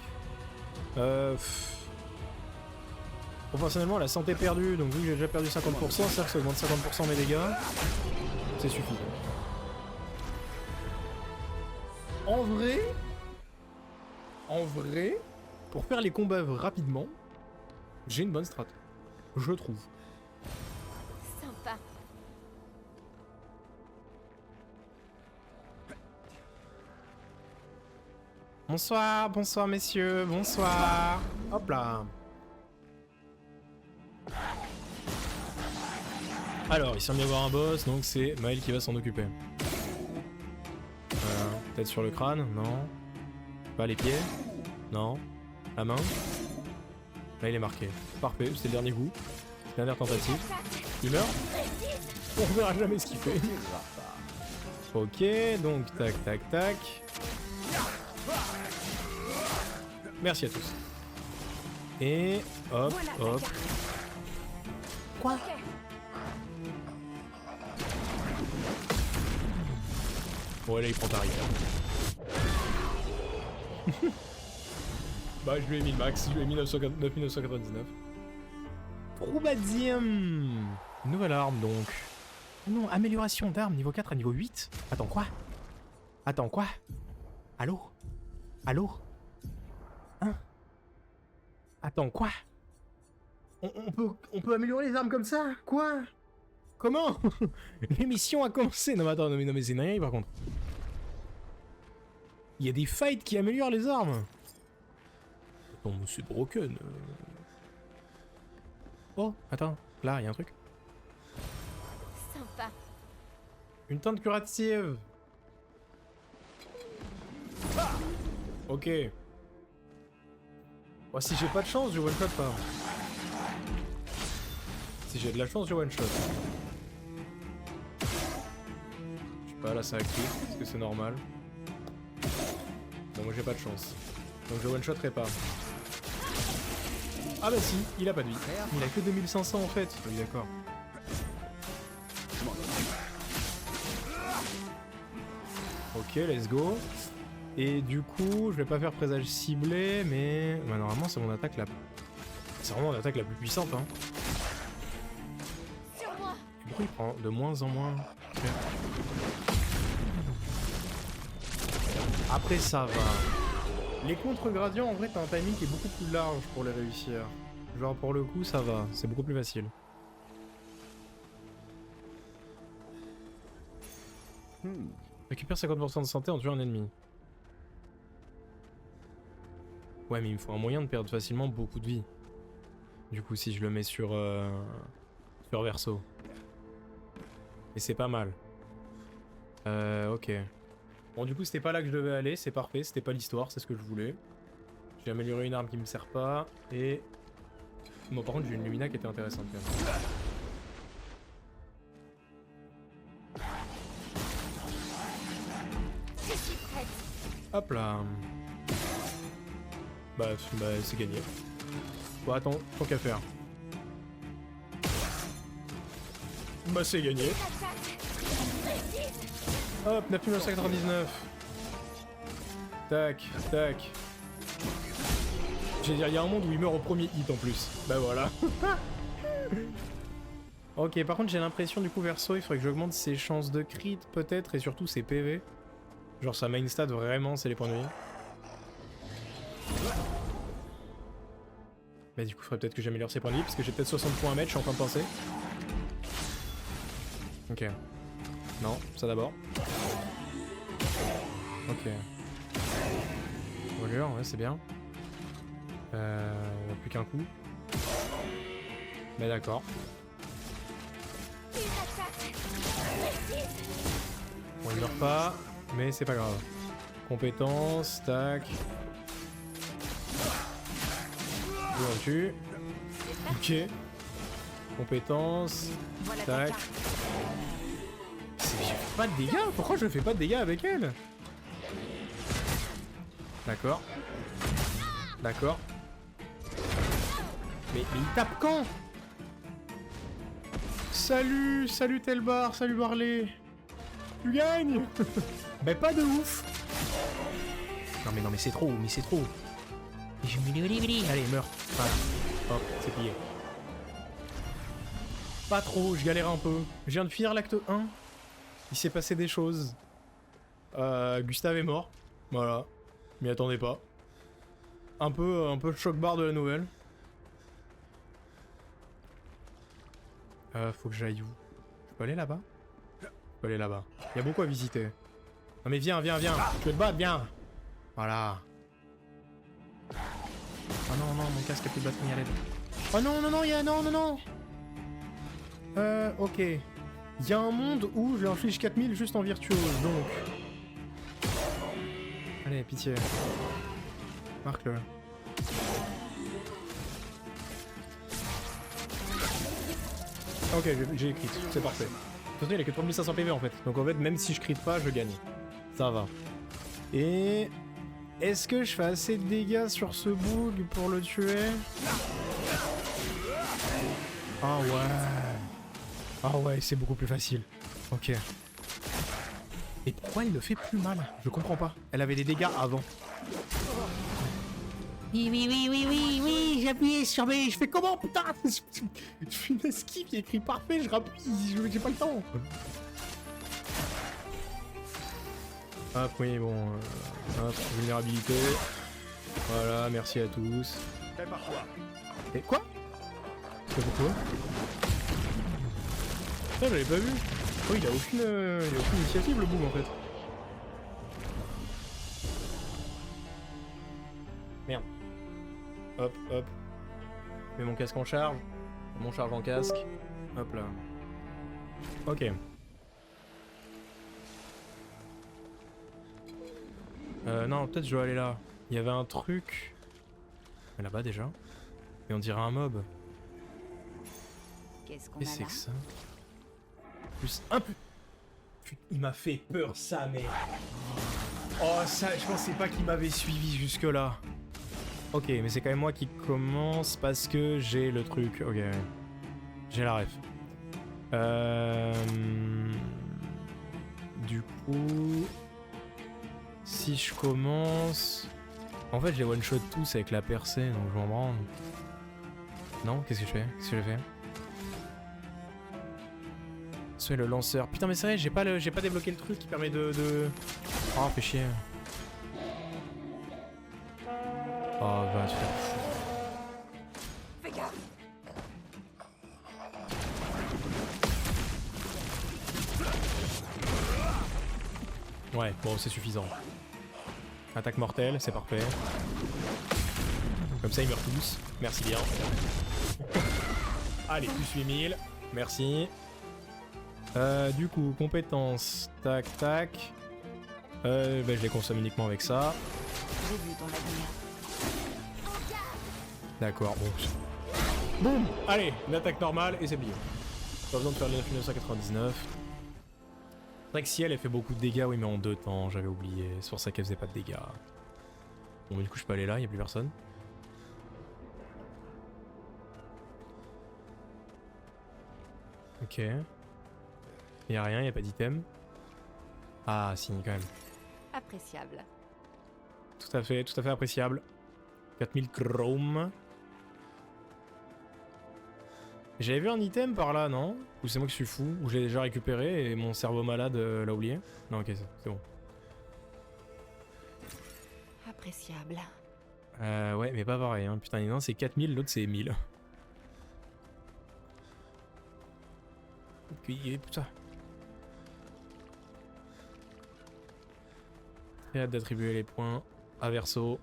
Professionnellement, la santé perdue, donc vu que j'ai déjà perdu 50%, c'est-à-dire que ça augmente 50% mes dégâts. C'est suffisant. En vrai, pour faire les combats rapidement, j'ai une bonne strat. Je trouve. Sympa. Bonsoir, bonsoir messieurs, bonsoir. Hop là. Alors, il semble y avoir un boss, donc c'est Maël qui va s'en occuper. Peut-être sur le crâne? Non. Pas les pieds? Non. La main? Là, il est marqué. Parfait, c'est le dernier coup. Dernière tentative. Il meurt? On verra jamais ce qu'il fait. Ok, donc tac tac tac. Merci à tous. Et hop, hop. Quoi? Ouais, là il prend ta rigueur. Bah, je lui ai mis le max, je lui ai mis 9999. Troubazium. Nouvelle arme donc. Non, amélioration d'arme niveau 4 à niveau 8. Attends, quoi? Attends, quoi? Allô? Allô? Hein? Attends, quoi? On peut améliorer les armes comme ça? Quoi? Comment? L'émission a commencé. Non mais attends, non mais c'est dingue par contre. Il y a des fights qui améliorent les armes. Attends, mais c'est broken. Oh, attends, là, il y a un truc. Sympa. Une teinte curative. Ok. Oh, si j'ai pas de chance, je one shot pas. Si j'ai de la chance, je one shot. Je sais pas, là ça active, est-ce que c'est normal? Non, moi j'ai pas de chance. Donc je one shotterai pas. Ah bah si, il a pas de vie. Il a que 2500 en fait. Oui, d'accord. Ok, let's go. Et du coup, je vais pas faire présage ciblé, mais bah, normalement c'est mon attaque la... C'est vraiment l'attaque la plus puissante, hein. Sur moi. Et pourquoi il prend de moins en moins? Ok. Après ça va. Les contre-gradients, en vrai, t'as un timing qui est beaucoup plus large pour les réussir. Genre pour le coup, ça va, c'est beaucoup plus facile. Récupère 50% de santé en tuant un ennemi. Ouais, mais il me faut un moyen de perdre facilement beaucoup de vie. Du coup, si je le mets sur verso. Et c'est pas mal. Ok. Bon, du coup, c'était pas là que je devais aller, c'est parfait, c'était pas l'histoire, c'est ce que je voulais. J'ai amélioré une arme qui me sert pas, et... Bon, par contre, j'ai une Lumina qui était intéressante, quand même. Je suis prête. Hop là. Bah c'est gagné. Bon, attends, tant qu'à faire. Bah, c'est gagné. Hop, 9999. Tac, tac. J'ai dire, il y a un monde où il meurt au premier hit en plus. Bah voilà. Ok, par contre, j'ai l'impression, du coup, Verso, il faudrait que j'augmente ses chances de crit, peut-être, et surtout ses PV. Genre, sa main stat, vraiment, c'est les points de vie. Bah, du coup, il faudrait peut-être que j'améliore ses points de vie, parce que j'ai peut-être 60 points à mettre, je suis en train de penser. Ok. Non, ça d'abord. Ok. Volure, ouais, c'est bien. Plus qu'un coup. Mais d'accord. Bon, il meurt pas, mais c'est pas grave. Compétence, tac. Je le tue. Ok. Compétence, Voilà ta tac. carte. Je fais pas de dégâts. Pourquoi je fais pas de dégâts avec elle? D'accord. D'accord. Mais il tape quand? Salut, salut Telbar, salut Barley. Tu gagnes. Mais pas de ouf. Non mais c'est trop, Allez, meurs. Voilà. Hop, c'est plié. Pas trop, je galère un peu. Je viens de finir l'acte 1. Il s'est passé des choses. Gustave est mort. Voilà. M'y attendais pas. Un peu le choc-barre de la nouvelle. Faut que j'aille où? Je peux aller là-bas? Je peux aller là-bas. Il y a beaucoup à visiter. Non mais viens. Tu veux te battre, viens. Voilà. Oh non, mon casque a plus de batterie à l'aide. Oh non, non. Ok. Il y a un monde où je leur inflige 4000 juste en virtuose, donc... Allez, pitié. Marque-le. Ok, j'ai crit, c'est parfait. De toute façon, il a que 3500 PV en fait. Donc en fait, même si je crit pas, je gagne. Ça va. Et... Est-ce que je fais assez de dégâts sur ce bug pour le tuer? Ah ouais, c'est beaucoup plus facile. Ok. Et pourquoi il me fait plus mal? Je comprends pas. Elle avait des dégâts avant. Oui, j'appuie sur B. Je fais comment, putain? Je fais une esquive, il y a écrit parfait, je rappuie, j'ai pas le temps. Hop, oui, bon. Hop, vulnérabilité. Voilà, merci à tous. Et quoi? C'est pourquoi? Ah, j'avais pas vu. Oh, il a aucune initiative le boom en fait. Merde. Hop. Je mets mon casque en charge. Mon charge en casque. Hop là. Ok. Non, peut-être je dois aller là. Il y avait un truc. Mais là-bas déjà. Et on dirait un mob. Qu'est-ce qu'on Qu'est-ce a que c'est là? que ça? Plus un peu. Putain, il m'a fait peur ça, mais. Oh, ça, je pensais pas qu'il m'avait suivi jusque-là. Ok, mais c'est quand même moi qui commence parce que j'ai le truc. Ok, j'ai la ref. Du coup, si je commence, en fait, je les one shot tous avec la percée, donc je m'en branle. Non, qu'est-ce que je fais? C'est le lanceur. Putain, mais c'est vrai, j'ai pas débloqué le truc qui permet de... Oh, fais chier. Oh, va te faire foutre. Fais gaffe. Ouais, bon, c'est suffisant. Attaque mortelle, c'est parfait. Comme ça, ils meurent tous. Merci bien. Allez, plus 8000. Merci. Du coup, compétences. Tac. Bah, je les consomme uniquement avec ça. J'ai vu ton avenir. D'accord, bon. Boum. Allez, une attaque normale et c'est bien. Pas besoin de faire le 1999. C'est vrai que si elle fait beaucoup de dégâts, oui, mais en 2 temps, j'avais oublié. C'est pour ça qu'elle faisait pas de dégâts. Bon, du coup, je peux aller là, y a plus personne. Ok. Y a rien, y a pas d'item. Ah, si, quand même. Appréciable. Tout à fait appréciable. 4000 chrome. J'avais vu un item par là, non? Ou c'est moi qui suis fou? Ou je l'ai déjà récupéré et mon cerveau malade l'a oublié? Non, ok, c'est bon. Appréciable. Ouais, mais pas pareil, hein. Putain, non, c'est 4000, l'autre c'est 1000. Putain. J'ai hâte d'attribuer les points à Verso.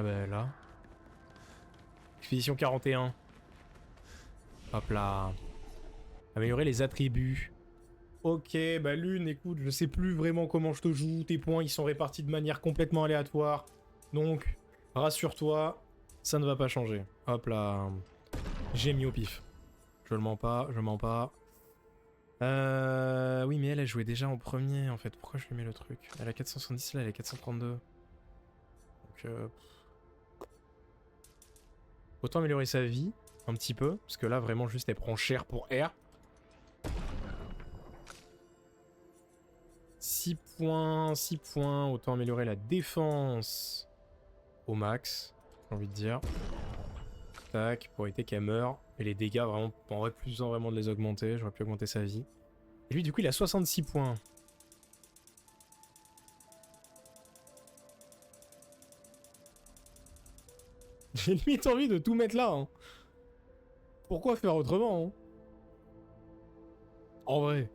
Ah bah là. Expédition 41. Hop là. Améliorer les attributs. Ok, bah Lune, écoute, je sais plus vraiment comment je te joue. Tes points, ils sont répartis de manière complètement aléatoire. Donc, rassure-toi, ça ne va pas changer. Hop là. J'ai mis au pif. Je le mens pas, je mens pas. Oui, mais elle jouait déjà en premier, en fait. Pourquoi je lui mets le truc? Elle a 470, là, elle a 432. Donc, autant améliorer sa vie, un petit peu. Parce que là, vraiment, juste, elle prend cher pour R. 6 points, 6 points. Autant améliorer la défense au max, j'ai envie de dire. Tac, pour éviter qu'elle meure. Et les dégâts, vraiment, on aurait plus besoin vraiment de les augmenter. J'aurais pu augmenter sa vie. Et lui, du coup, il a 66 points. J'ai limite envie de tout mettre là. Hein. Pourquoi faire autrement hein? En vrai.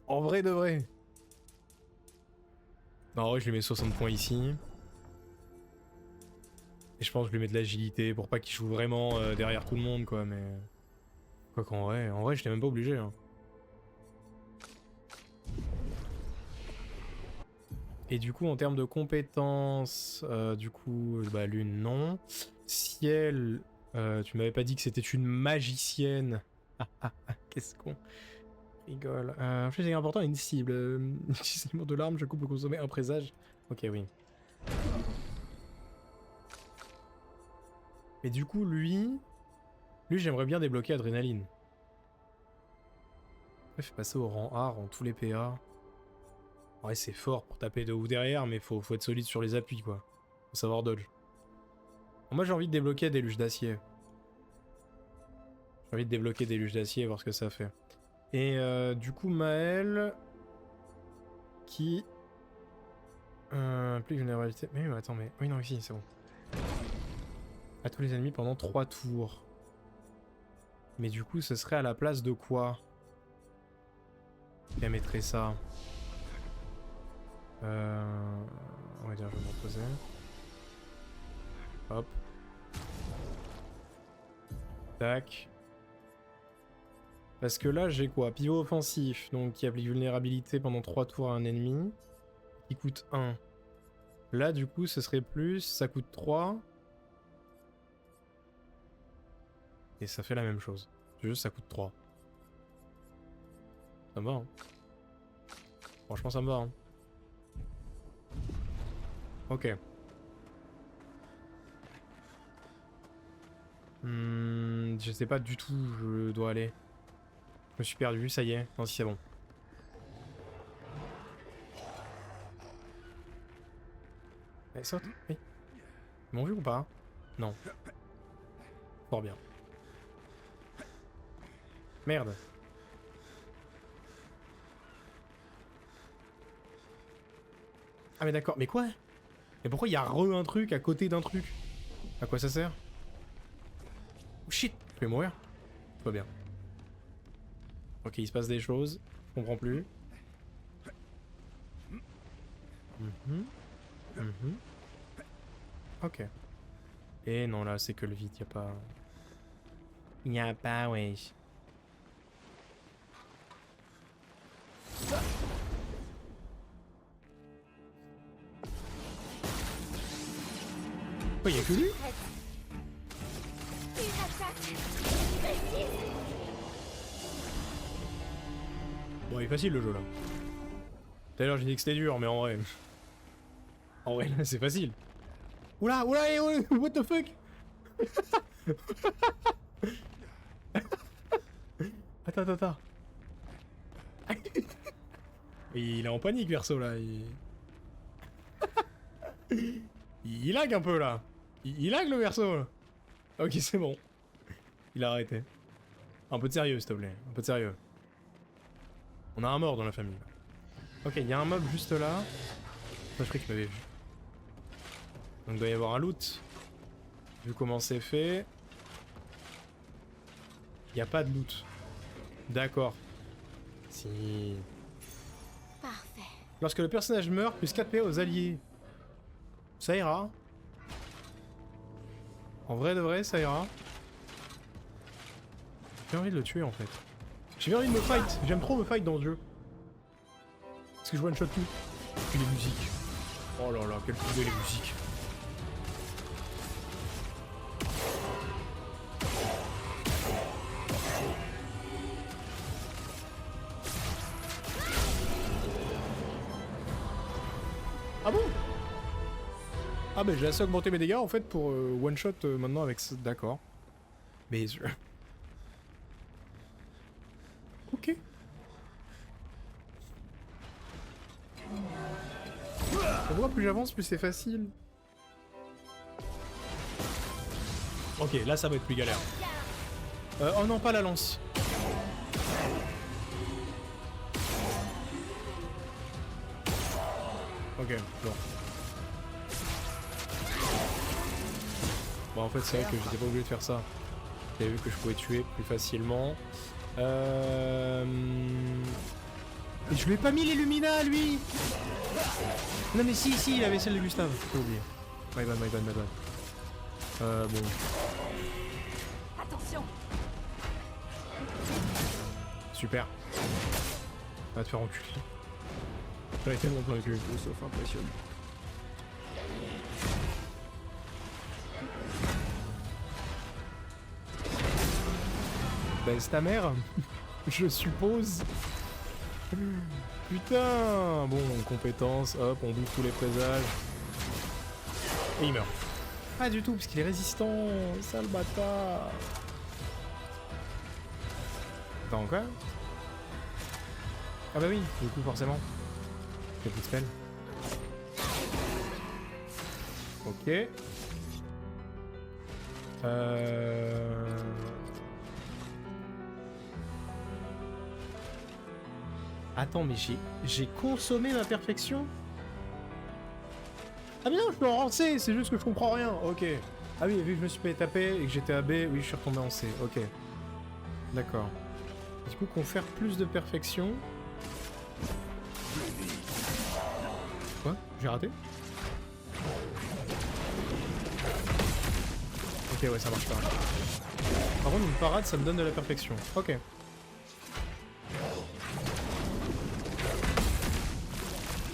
En vrai de vrai. Non, en vrai, je lui mets 60 points ici. Et je pense que je lui mets de l'agilité pour pas qu'il joue vraiment derrière tout le monde, quoi, mais... Quoi qu'en vrai, j'étais même pas obligé, hein. Et du coup, en termes de compétences, du coup, bah, Lune, non. Ciel, tu m'avais pas dit que c'était une magicienne. Qu'est-ce qu'on rigole. En fait, c'est important, une cible. Utilisement de l'arme, je coupe ou consommer un présage. Ok, oui. Et du coup, lui j'aimerais bien débloquer Adrénaline. Il fait passer au rang A, en tous les PA. Ouais, c'est fort pour taper de ou derrière, mais faut être solide sur les appuis, quoi. Faut savoir dodge. Bon, moi, j'ai envie de débloquer des luges d'acier. J'ai envie de débloquer des luges d'acier et voir ce que ça fait. Et du coup, Maël... Qui... plus vulnérabilité... Mais attends, mais... Oui, non, ici, c'est bon. À tous les ennemis pendant 3 tours. Mais du coup, ce serait à la place de quoi? Elle mettrait ça. On va dire, je vais me reposer. Hop. Tac. Parce que là, j'ai quoi? Pivot offensif, donc qui applique vulnérabilité pendant 3 tours à un ennemi. Qui coûte 1. Là, du coup, ce serait plus... Ça coûte 3. Et ça fait la même chose. Juste, ça coûte 3. Ça me va, hein. Franchement, ça me va, hein. Ok. Je sais pas du tout où je dois aller. Je me suis perdu, ça y est. Non, si c'est bon. Allez, saute. Oui. Ils m'ont vu ou pas? Non. Fort bien. Merde. Ah mais d'accord, mais quoi? Mais pourquoi il y a un truc à côté d'un truc? À quoi ça sert? Oh shit, je vais mourir. Tout va bien. Ok, il se passe des choses. Je comprends plus. Ok. Et non, là, c'est que le vide, y a pas... Y a pas, wesh. Oh, y'a que lui? Bon, il est facile le jeu là. Tout à l'heure j'ai dit que c'était dur, mais en vrai... En vrai, là, c'est facile. Oula, oula, what the fuck? Attends. Il est en panique, perso, là. Il lag un peu, là. Il lag, le perso, là. Ok, c'est bon. Il a arrêté. Un peu de sérieux, s'il te plaît. Un peu de sérieux. On a un mort dans la famille. Ok, il y a un mob juste là. Je croyais qu'il m'avait vu. Donc il doit y avoir un loot. Vu comment c'est fait. Il n'y a pas de loot. D'accord. Si. Parfait. Lorsque le personnage meurt, plus 4 PA aux alliés. Ça ira. En vrai de vrai, ça ira. J'ai envie de le tuer en fait. J'ai envie de me fight. J'aime trop me fight dans ce jeu. Parce que je one shot tout. Puis les musiques. Oh là là, quelle idée les musiques. Ah bon? Ah bah j'ai assez augmenté mes dégâts en fait pour one shot maintenant avec ce... D'accord. Mais je... Ok. On voit plus j'avance plus c'est facile. Ok là ça va être plus galère. Oh non pas la lance. Ok bon. Bon en fait c'est vrai que j'étais pas obligé de faire ça. J'avais vu que je pouvais tuer plus facilement. Et je lui ai pas mis les Lumina lui. Non mais si il avait celle de Gustave. J'ai oublié. My bad. Bon. Attention. Super. Va te faire enculer. J'en ai tellement plein le cul. Tout sauf impressionnant. Baise ta mère. Je suppose. Putain. Bon, compétence, hop, on bouffe tous les présages. Et il meurt. Pas du tout, parce qu'il est résistant. Sale bâtard. Attends, quoi? Ah bah oui, du coup, forcément. J'ai plus de spell. Ok. Attends, mais j'ai consommé ma perfection? Ah mais non, je peux en rendre C, c'est juste que je comprends rien. Ok. Ah oui, vu que je me suis pas tapé et que j'étais à B, oui, je suis retombé en C. Ok. D'accord. Du coup, confère plus de perfection. Quoi? J'ai raté? Ok, ouais, ça marche pas. Par contre, une parade, ça me donne de la perfection. Ok.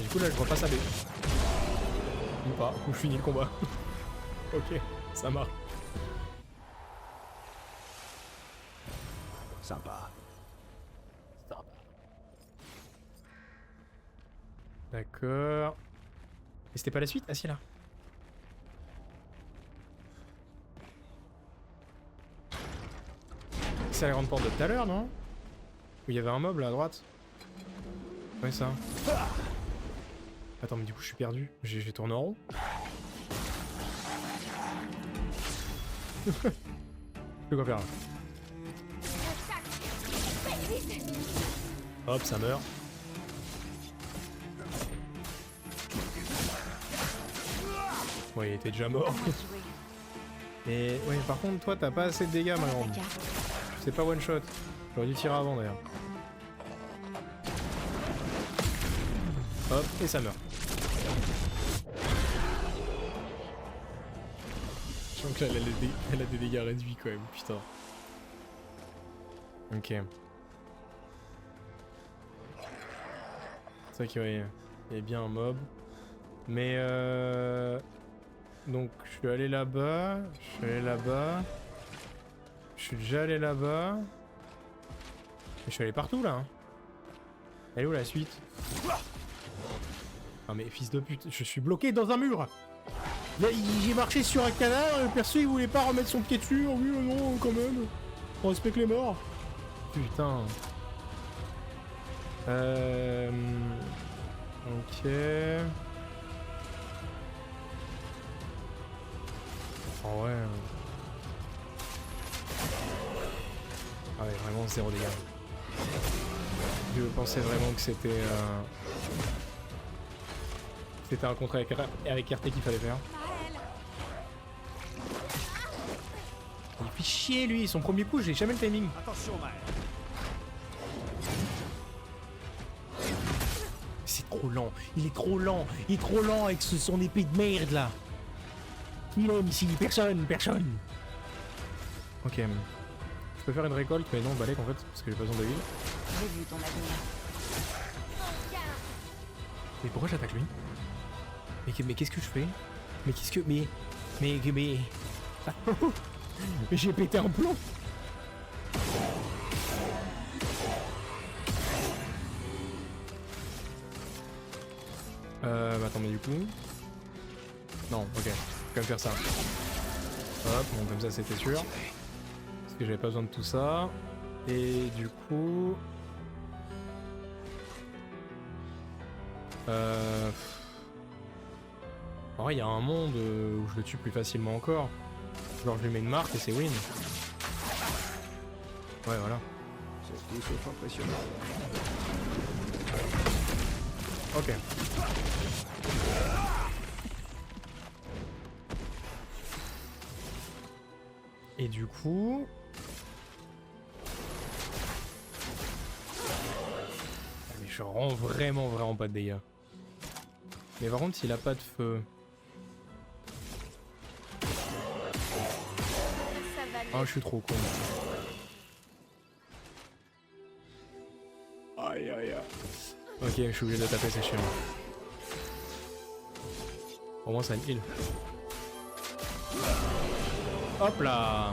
Du coup là je repasse à B. Ou pas, ou je finis le combat. Ok, ça marche. Sympa. D'accord. Et c'était pas la suite? Ah si là. C'est la grande porte de tout à l'heure, non? Où il y avait un mob là à droite. Ouais ça. Attends mais du coup je suis perdu. J'ai tourné en rond. Je peux quoi faire là? Hop, ça meurt. Ouais, il était déjà mort. Et ouais, par contre, toi, t'as pas assez de dégâts, ma grande. C'est pas one shot. J'aurais dû tirer avant d'ailleurs. Hop, et ça meurt. Je sens qu'elle elle a des dégâts réduits quand même, putain. Ok. C'est vrai qu'il y a bien un mob. Mais donc je suis allé là-bas, je suis allé là-bas. Je suis déjà allé là-bas. Je suis allé partout là. Elle est où la suite? Ah mais fils de pute, je suis bloqué dans un mur. J'ai marché sur un cadavre, le perso il voulait pas remettre son pied dessus. Oh oui, non, quand même. On respecte les morts. Putain. Ok. Oh ouais. Ah ouais, vraiment zéro dégâts. Je pensais vraiment que c'était un contrat avec RT qu'il fallait faire. Il fait chier lui, son premier coup, j'ai jamais le timing. Attention, Maël. C'est trop lent, il est trop lent avec son épée de merde là. Qui l'aime ici? Personne, personne. Ok. Je peux faire une récolte, mais non, balèque en fait, parce que j'ai pas besoin de huile. J'ai vu ton avenir. Mais pourquoi j'attaque lui? Mais qu'est-ce que je fais? Mais qu'est-ce que... Mais... Mais j'ai pété un plomb. Attends, mais du coup... Non, ok. Je vais quand même faire ça. Hop, bon, comme ça c'était sûr. Parce que j'avais pas besoin de tout ça. Et du coup... En vrai, il y a un monde où je le tue plus facilement encore. Genre, je lui mets une marque et c'est win. Ouais, voilà. C'est tout sauf impressionnant. Ok. Et du coup... Ah, mais je rends vraiment pas de dégâts. Mais par contre, s'il a pas de feu... Ça va Ah, je suis trop con. Aïe aïe aïe. Ok, je suis obligé de taper, c'est chiant. Au moins, ça me heal. Hop là.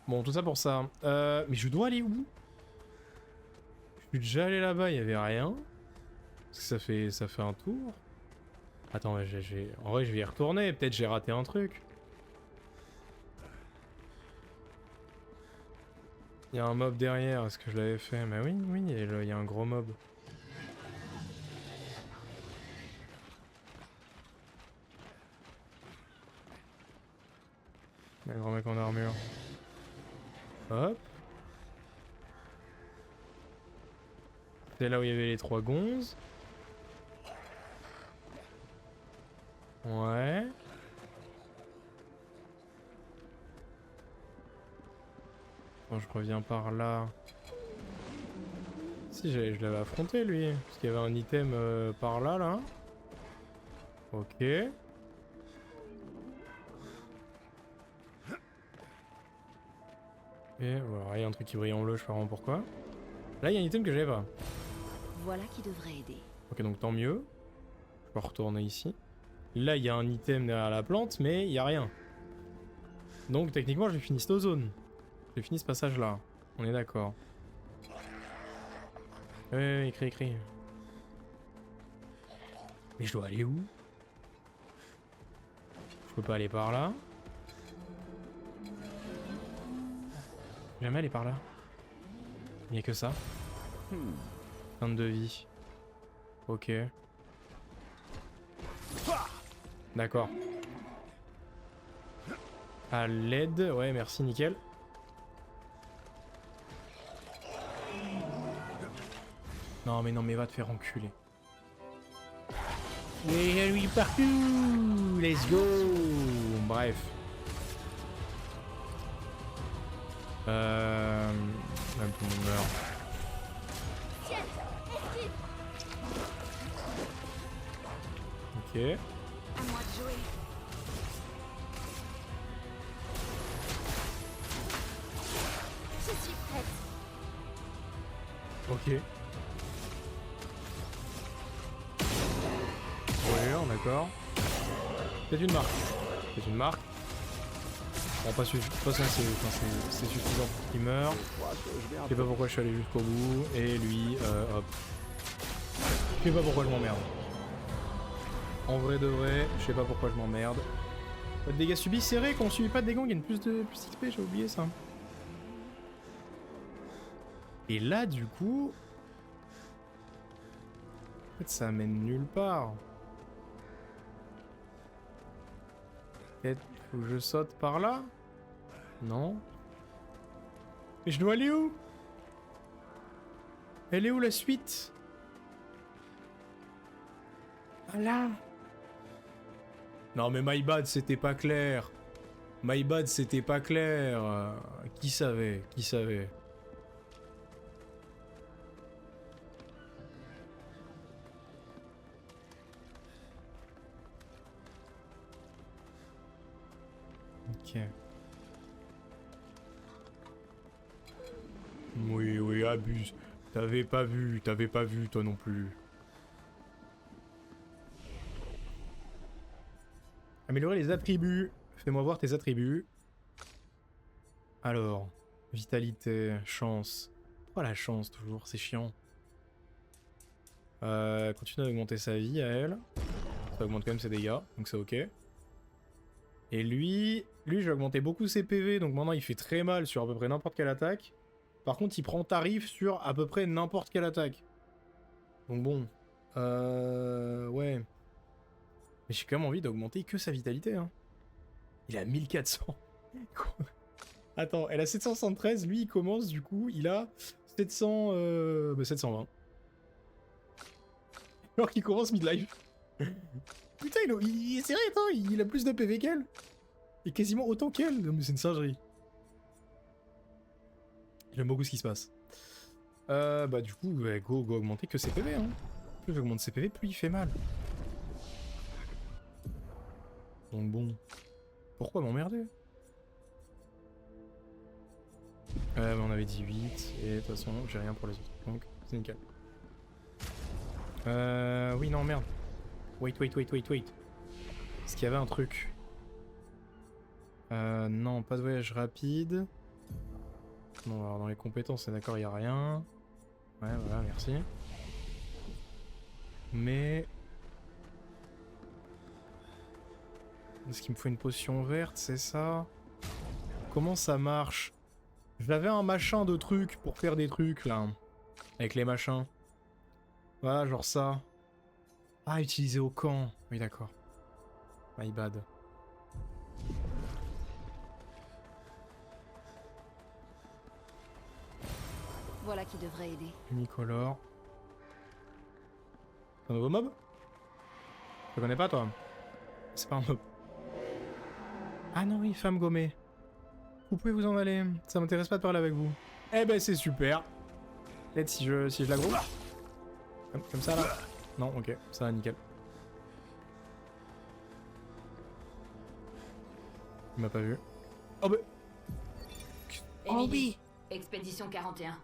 Bon, tout ça pour ça. Mais je dois aller où? Je suis déjà allé là-bas, il y avait rien. Parce que ça fait un tour. Attends, en vrai, je vais y retourner. Peut-être j'ai raté un truc. Il y a un mob derrière, est-ce que je l'avais fait? Mais oui, il y a un gros mob. Un grand mec en armure. Hop. C'est là où il y avait les 3 gonzes. Ouais. Bon, je reviens par là. Si, je l'avais affronté lui. Parce qu'il y avait un item par là, là. Ok. Et voilà, il y a un truc qui brille en bleu, je sais pas vraiment pourquoi. Là, il y a un item que j'avais pas. Voilà qui devrait aider. Ok, donc tant mieux. Je peux retourner ici. Là, il y a un item derrière la plante, mais il y a rien. Donc, techniquement, j'ai fini cette zone. J'ai fini ce passage-là. On est d'accord. Ouais, écris. Mais je dois aller où? Je peux pas aller par là. Jamais aller par là. Il n'y a que ça. Fin de vie. Ok. D'accord. À l'aide. Ouais, merci, nickel. Non, mais va te faire enculer. Mais lui partout. Let's go. Bref. Même tout le monde meurt. Ok. À moi de jouer. Je suis prête. Ok. Ouais, d'accord. C'est une marque. C'est une marque. Bon, pas ça, c'est suffisant pour qu'il meure. Je sais pas pourquoi je suis allé jusqu'au bout. Et lui, hop. Je sais pas pourquoi je m'emmerde. En vrai de vrai, je sais pas pourquoi je m'emmerde. Pas de dégâts subis, c'est vrai qu'on subit pas de dégâts, on gagne plus XP, j'ai oublié ça. Et là, du coup... En fait, ça mène nulle part. Peut-être faut que je saute par là? Non. Mais je dois aller où? Elle est où la suite? Ah là. Non mais my bad, c'était pas clair. My bad, c'était pas clair. Qui savait? Qui savait? Ok. Oui, oui, abuse. T'avais pas vu toi non plus. Améliorer les attributs. Fais-moi voir tes attributs. Alors, vitalité, chance. Pourquoi la chance toujours? C'est chiant. Continue d'augmenter sa vie à elle. Ça augmente quand même ses dégâts, donc c'est ok. Et lui, j'ai augmenté beaucoup ses PV, donc maintenant il fait très mal sur à peu près n'importe quelle attaque. Par contre, il prend tarif sur à peu près n'importe quelle attaque. Donc bon. Ouais. Mais j'ai quand même envie d'augmenter que sa vitalité, hein. Il a 1400. Attends, elle a 773, lui il commence du coup, il a 720. Alors qu'il commence midlife. Putain, c'est vrai, attends, il a plus de PV qu'elle. Et quasiment autant qu'elle. Non mais c'est une singerie. J'aime beaucoup ce qui se passe. Bah du coup, ouais, go augmenter que ses PV, hein. Plus j'augmente ses PV, plus il fait mal. Donc bon. Pourquoi m'emmerder? Mais on avait dit 8, et de toute façon, j'ai rien pour les autres. Donc, c'est nickel. Oui, non, merde. Wait. Est-ce qu'il y avait un truc? Non, pas de voyage rapide. Non, alors dans les compétences, c'est d'accord, il n'y a rien. Ouais, voilà, merci. Mais... Est-ce qu'il me faut une potion verte, c'est ça? Comment ça marche? J'avais un machin de trucs pour faire des trucs, là. Avec les machins. Voilà, genre ça. Ah, utilisé au camp. Oui, d'accord. My bad. Voilà qui devrait aider. Unicolore. C'est un nouveau mob? Je le connais pas, toi. C'est pas un mob. Ah non, oui, femme gommée. Vous pouvez vous en aller. Ça m'intéresse pas de parler avec vous. Eh ben, c'est super. Peut-être si je la groupe. Comme ça, là. Non, ok. Ça va, nickel. Il m'a pas vu. Oh bah... Oh oui. Expédition 41.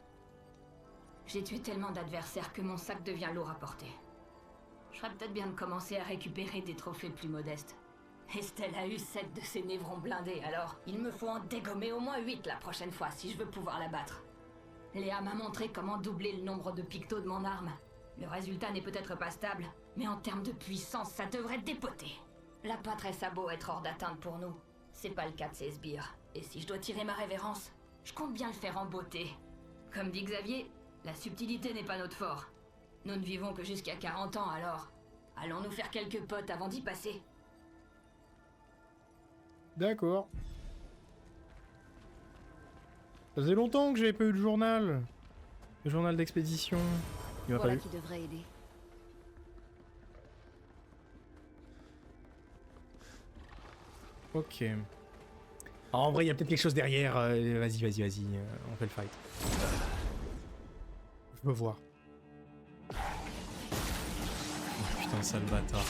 J'ai tué tellement d'adversaires que mon sac devient lourd à porter. Je ferais peut-être bien de commencer à récupérer des trophées plus modestes. Estelle a eu 7 de ses névrons blindés, alors il me faut en dégommer au moins 8 la prochaine fois si je veux pouvoir la battre. Léa m'a montré comment doubler le nombre de pictos de mon arme. Le résultat n'est peut-être pas stable, mais en termes de puissance, ça devrait dépoter. La patresse a beau être hors d'atteinte pour nous. C'est pas le cas de ces sbires. Et si je dois tirer ma révérence, je compte bien le faire en beauté. Comme dit Xavier, la subtilité n'est pas notre fort. Nous ne vivons que jusqu'à 40 ans, alors allons nous faire quelques potes avant d'y passer. D'accord. Ça faisait longtemps que j'avais pas eu de journal. Le journal d'expédition. Il m'a pas Voilà eu. qui devrait aider. Ok. Ah, en vrai, il y a peut-être quelque chose derrière. Vas-y. On fait le fight. Je veux voir. Oh, putain, sale bâtard.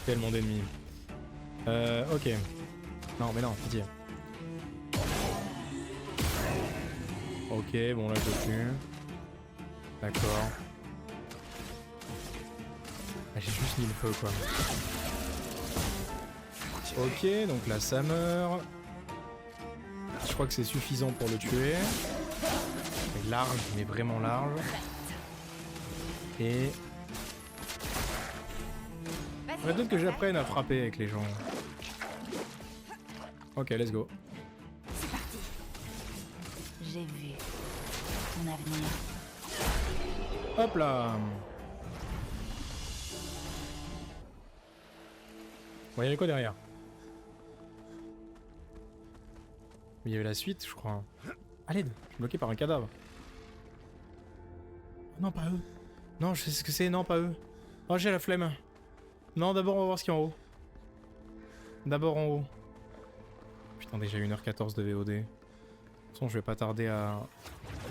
Tellement d'ennemis. Ok. Non, mais non, pitié. Ok, bon là je le tue. D'accord. Ah, j'ai juste mis le feu quoi. Ok, donc là ça meurt. Je crois que c'est suffisant pour le tuer. Large, mais vraiment large. Et... faudrait peut-être que j'apprenne à frapper avec les gens. Ok, let's go. C'est parti. J'ai vu ton avenir. Hop là. Bon, il y avait quoi derrière? Il y avait la suite, je crois. À l'aide, je suis bloqué par un cadavre. Oh, non, pas eux. Non, je sais ce que c'est, non, pas eux. Oh, j'ai la flemme. Non, d'abord, on va voir ce qu'il y a en haut. D'abord en haut. Putain, déjà 1h14 de VOD. De toute façon, je vais pas tarder à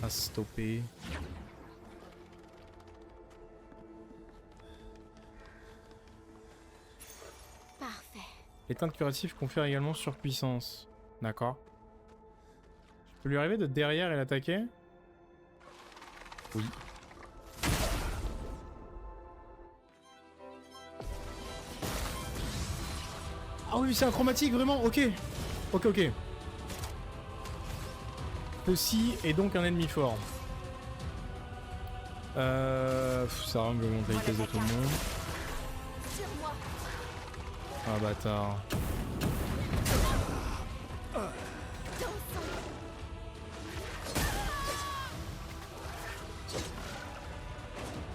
stopper. Parfait. L'éteinte curative confère également surpuissance. D'accord. Je peux lui arriver de derrière et l'attaquer? Oui. Ah oui, c'est un chromatique, vraiment? Ok. Ok, ok. Aussi est donc un ennemi fort. Ça rend que je monte la vitesse de tout le monde. Ah bâtard.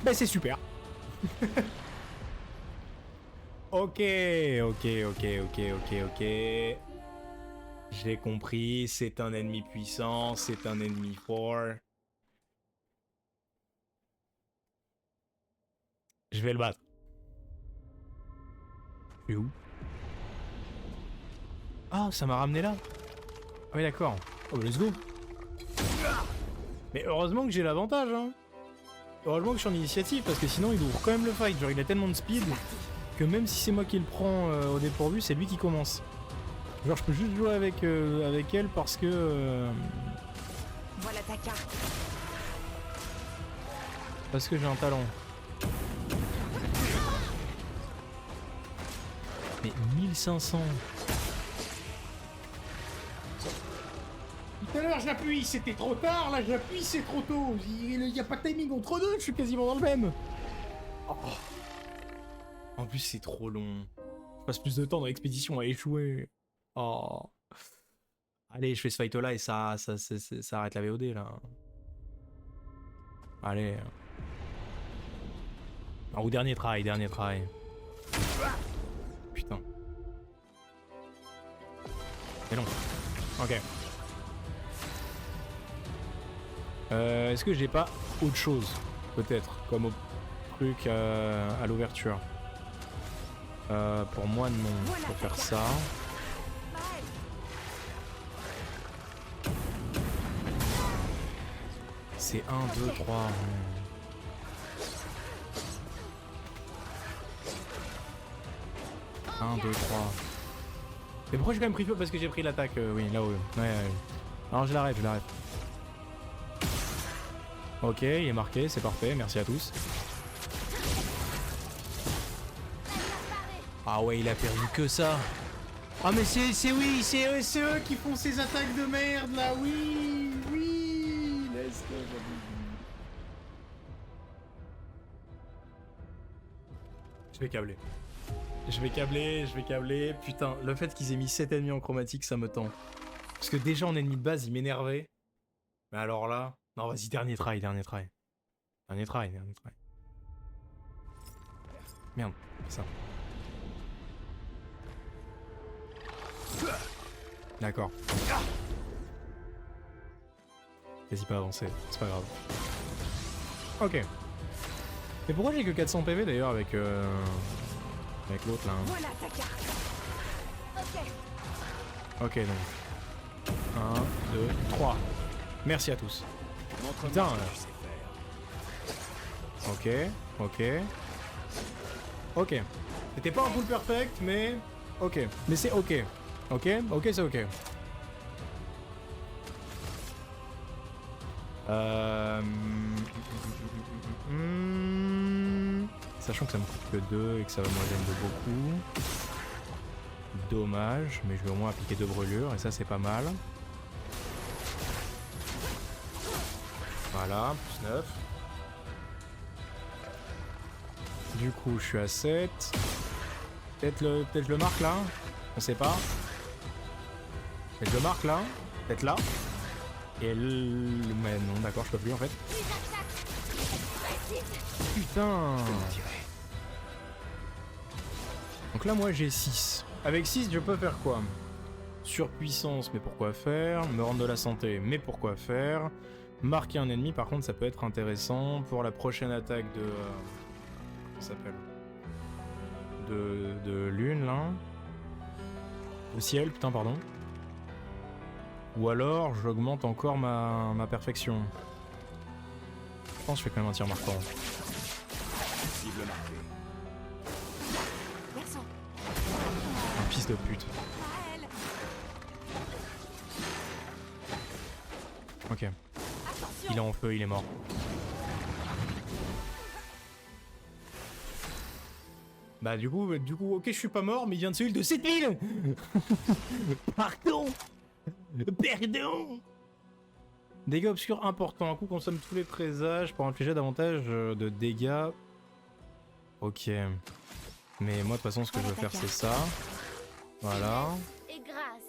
Bah c'est super. Ok. J'ai compris, c'est un ennemi puissant, c'est un ennemi fort. Je vais le battre. Je suis où? Ah, ça m'a ramené là. Ah oui, d'accord. Oh, bah, let's go. Mais heureusement que j'ai l'avantage, hein. Heureusement que je suis en initiative, parce que sinon il ouvre quand même le fight. Genre, il a tellement de speed que même si c'est moi qui le prends au dépourvu, c'est lui qui commence. Genre, je peux juste jouer avec elle parce que... Voilà ta carte. Parce que j'ai un talent. Mais 1500. Tout à l'heure j'appuie, c'était trop tard, là j'appuie, c'est trop tôt. Il n'y a pas de timing entre deux, je suis quasiment dans le même. Oh. En plus c'est trop long. Je passe plus de temps dans l'expédition à échouer. Oh. Allez, je fais ce fight là et ça arrête la VOD là. Allez. Ou dernier try. Putain. C'est long. Ok. Est-ce que j'ai pas autre chose? Peut-être. Comme au truc à l'ouverture. Pour moi, non. Je peux faire ça. C'est 1, 2, 3. Un, 2, 3. Mais pourquoi j'ai quand même pris feu? Parce que j'ai pris l'attaque, oui, là-haut. Ouais. Alors je l'arrête. Ok, il est marqué, c'est parfait, merci à tous. Ah ouais, il a perdu que ça. Ah mais c'est eux qui font ces attaques de merde là, oui, let's go. Je vais câbler. Putain, le fait qu'ils aient mis 7 ennemis en chromatique, ça me tend. Parce que déjà en ennemi de base, il m'énervait. Mais alors là... Non, vas-y, dernier try. Merde, ça. D'accord. Vas-y, pas avancer, c'est pas grave. Ok. Mais pourquoi j'ai que 400 PV d'ailleurs avec l'autre là hein. Voilà ta carte. Ok, donc. 1, 2, 3. Merci à tous. Putain. Ok. C'était pas un full perfect, mais... Ok. Mais c'est ok. Ok, c'est ok. Sachant que ça me coûte que 2 et que ça va me gêner de beaucoup. Dommage, mais je vais au moins appliquer 2 brûlures et ça c'est pas mal. Voilà, plus 9. Du coup, je suis à 7. Peut-être je le marque là. On sait pas. Peut-être je le marque là. Peut-être là. Et mais non, d'accord, je peux plus en fait. Putain. Donc là, moi j'ai 6. Avec 6, je peux faire quoi? Surpuissance, mais pourquoi faire? Me rendre de la santé, mais pourquoi faire? Marquer un ennemi, par contre, ça peut être intéressant pour la prochaine attaque de... comment ça s'appelle? De lune, là. Au ciel, putain, pardon. Ou alors, j'augmente encore ma perfection. Je pense que je fais quand même un tir marquant. Cible marquée. Un fils de pute. Ok. Attention. Il est en feu, il est mort. Bah du coup, ok, je suis pas mort, mais il vient de celui de 7000. Pardon. Pardon. Dégâts obscurs importants. Un coup consomme tous les présages pour infliger davantage de dégâts. Ok. Mais moi, de toute façon, ce que je veux faire, c'est ça. Voilà. Et grâce.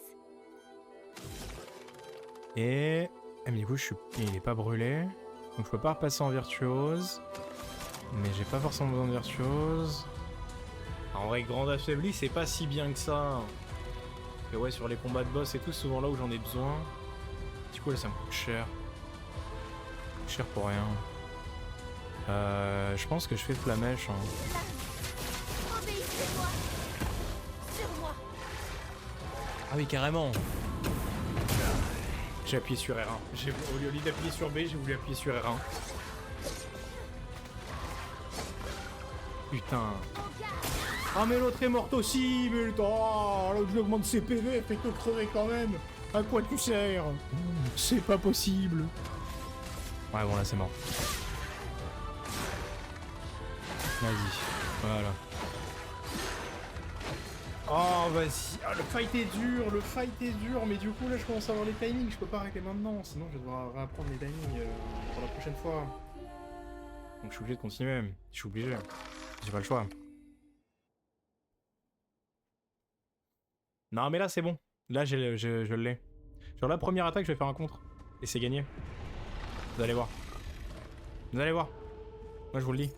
Et... mais du coup, il est pas brûlé. Donc je peux pas repasser en virtuose. Mais j'ai pas forcément besoin de virtuose. En vrai, grande affaiblie, c'est pas si bien que ça. Parce que ouais, sur les combats de boss et tout, souvent là où j'en ai besoin. Du coup, là, ça me coûte cher. Cher pour rien. Je pense que je fais flamèche. Hein. Obéissez-moi. Sur moi. Ah oui, carrément. J'ai appuyé sur R1. Au lieu d'appuyer sur B, j'ai voulu appuyer sur R1. Putain. Ah mais l'autre est morte aussi, mais oh, l'autre je augmente ses PV, fait que crever quand même. À quoi tu sers? C'est pas possible. Ouais bon là c'est mort. Vas-y, voilà. Oh vas-y, ah, le fight est dur, mais du coup là je commence à avoir les timings, je peux pas arrêter maintenant, sinon je vais devoir réapprendre les timings pour la prochaine fois. Donc je suis obligé de continuer, je suis obligé, j'ai pas le choix. Non mais là c'est bon, là je l'ai. Sur la première attaque je vais faire un contre, et c'est gagné. Vous allez voir. Vous allez voir. Moi je vous le dis.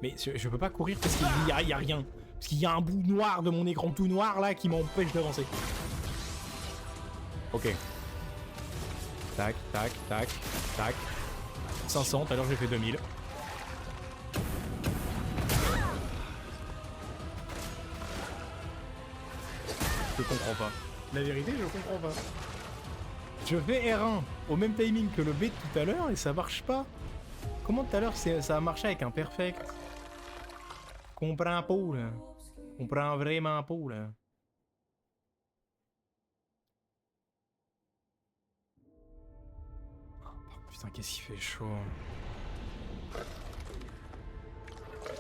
Mais je peux pas courir parce qu'il y a rien. Parce qu'il y a un bout noir de mon écran tout noir là qui m'empêche d'avancer. Ok. Tac, tac, tac, tac. 500, tout à l'heure j'ai fait 2000. Je comprends pas. La vérité, je comprends pas. Je fais R1 au même timing que le B de tout à l'heure et ça marche pas. Comment tout à l'heure ça a marché avec un perfect? Comprends pas là. Comprends vraiment pas là. Oh, putain, qu'est-ce qu'il fait chaud.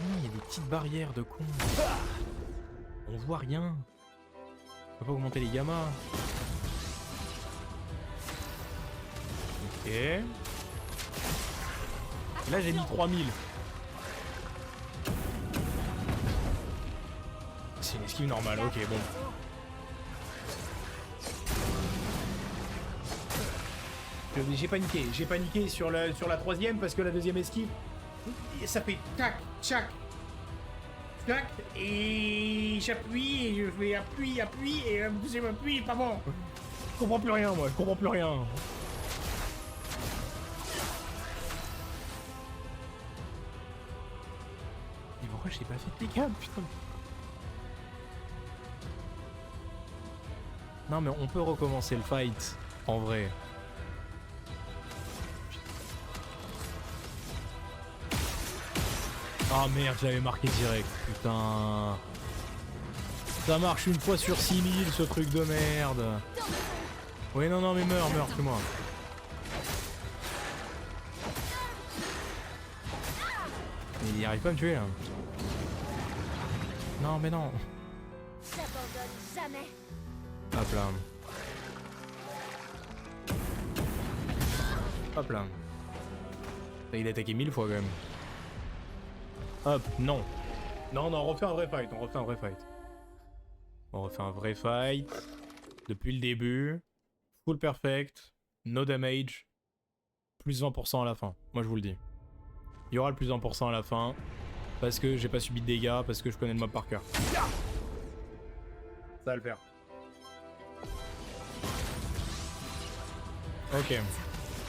Il y a des petites barrières de con. On voit rien. On peut pas augmenter les gammas. Ok. Là j'ai mis 3000. C'est une esquive normale, ok bon. J'ai paniqué sur la troisième parce que la deuxième esquive, ça fait tac, tchac, tac, et j'appuie, et je fais appuie, et la deuxième appui, pas bon. Je comprends plus rien moi, je comprends plus rien. Mais pourquoi j'ai pas fait de dégâts, putain? Non mais on peut recommencer le fight, en vrai. Ah merde, j'avais marqué direct, putain. Ça marche une fois sur 6000 ce truc de merde. Oui non mais meurs, tue-moi. Il y arrive pas à me tuer là. Non mais non. J'abandonne jamais. Hop là. Hop là. Il a attaqué 1000 fois quand même. Hop, non. Non, on refait un vrai fight, on refait un vrai fight. Depuis le début. Full perfect. No damage. Plus 20% à la fin. Moi je vous le dis. Il y aura le plus 20% à la fin. Parce que j'ai pas subi de dégâts, parce que je connais le mob par cœur. Ça va le faire. Ok.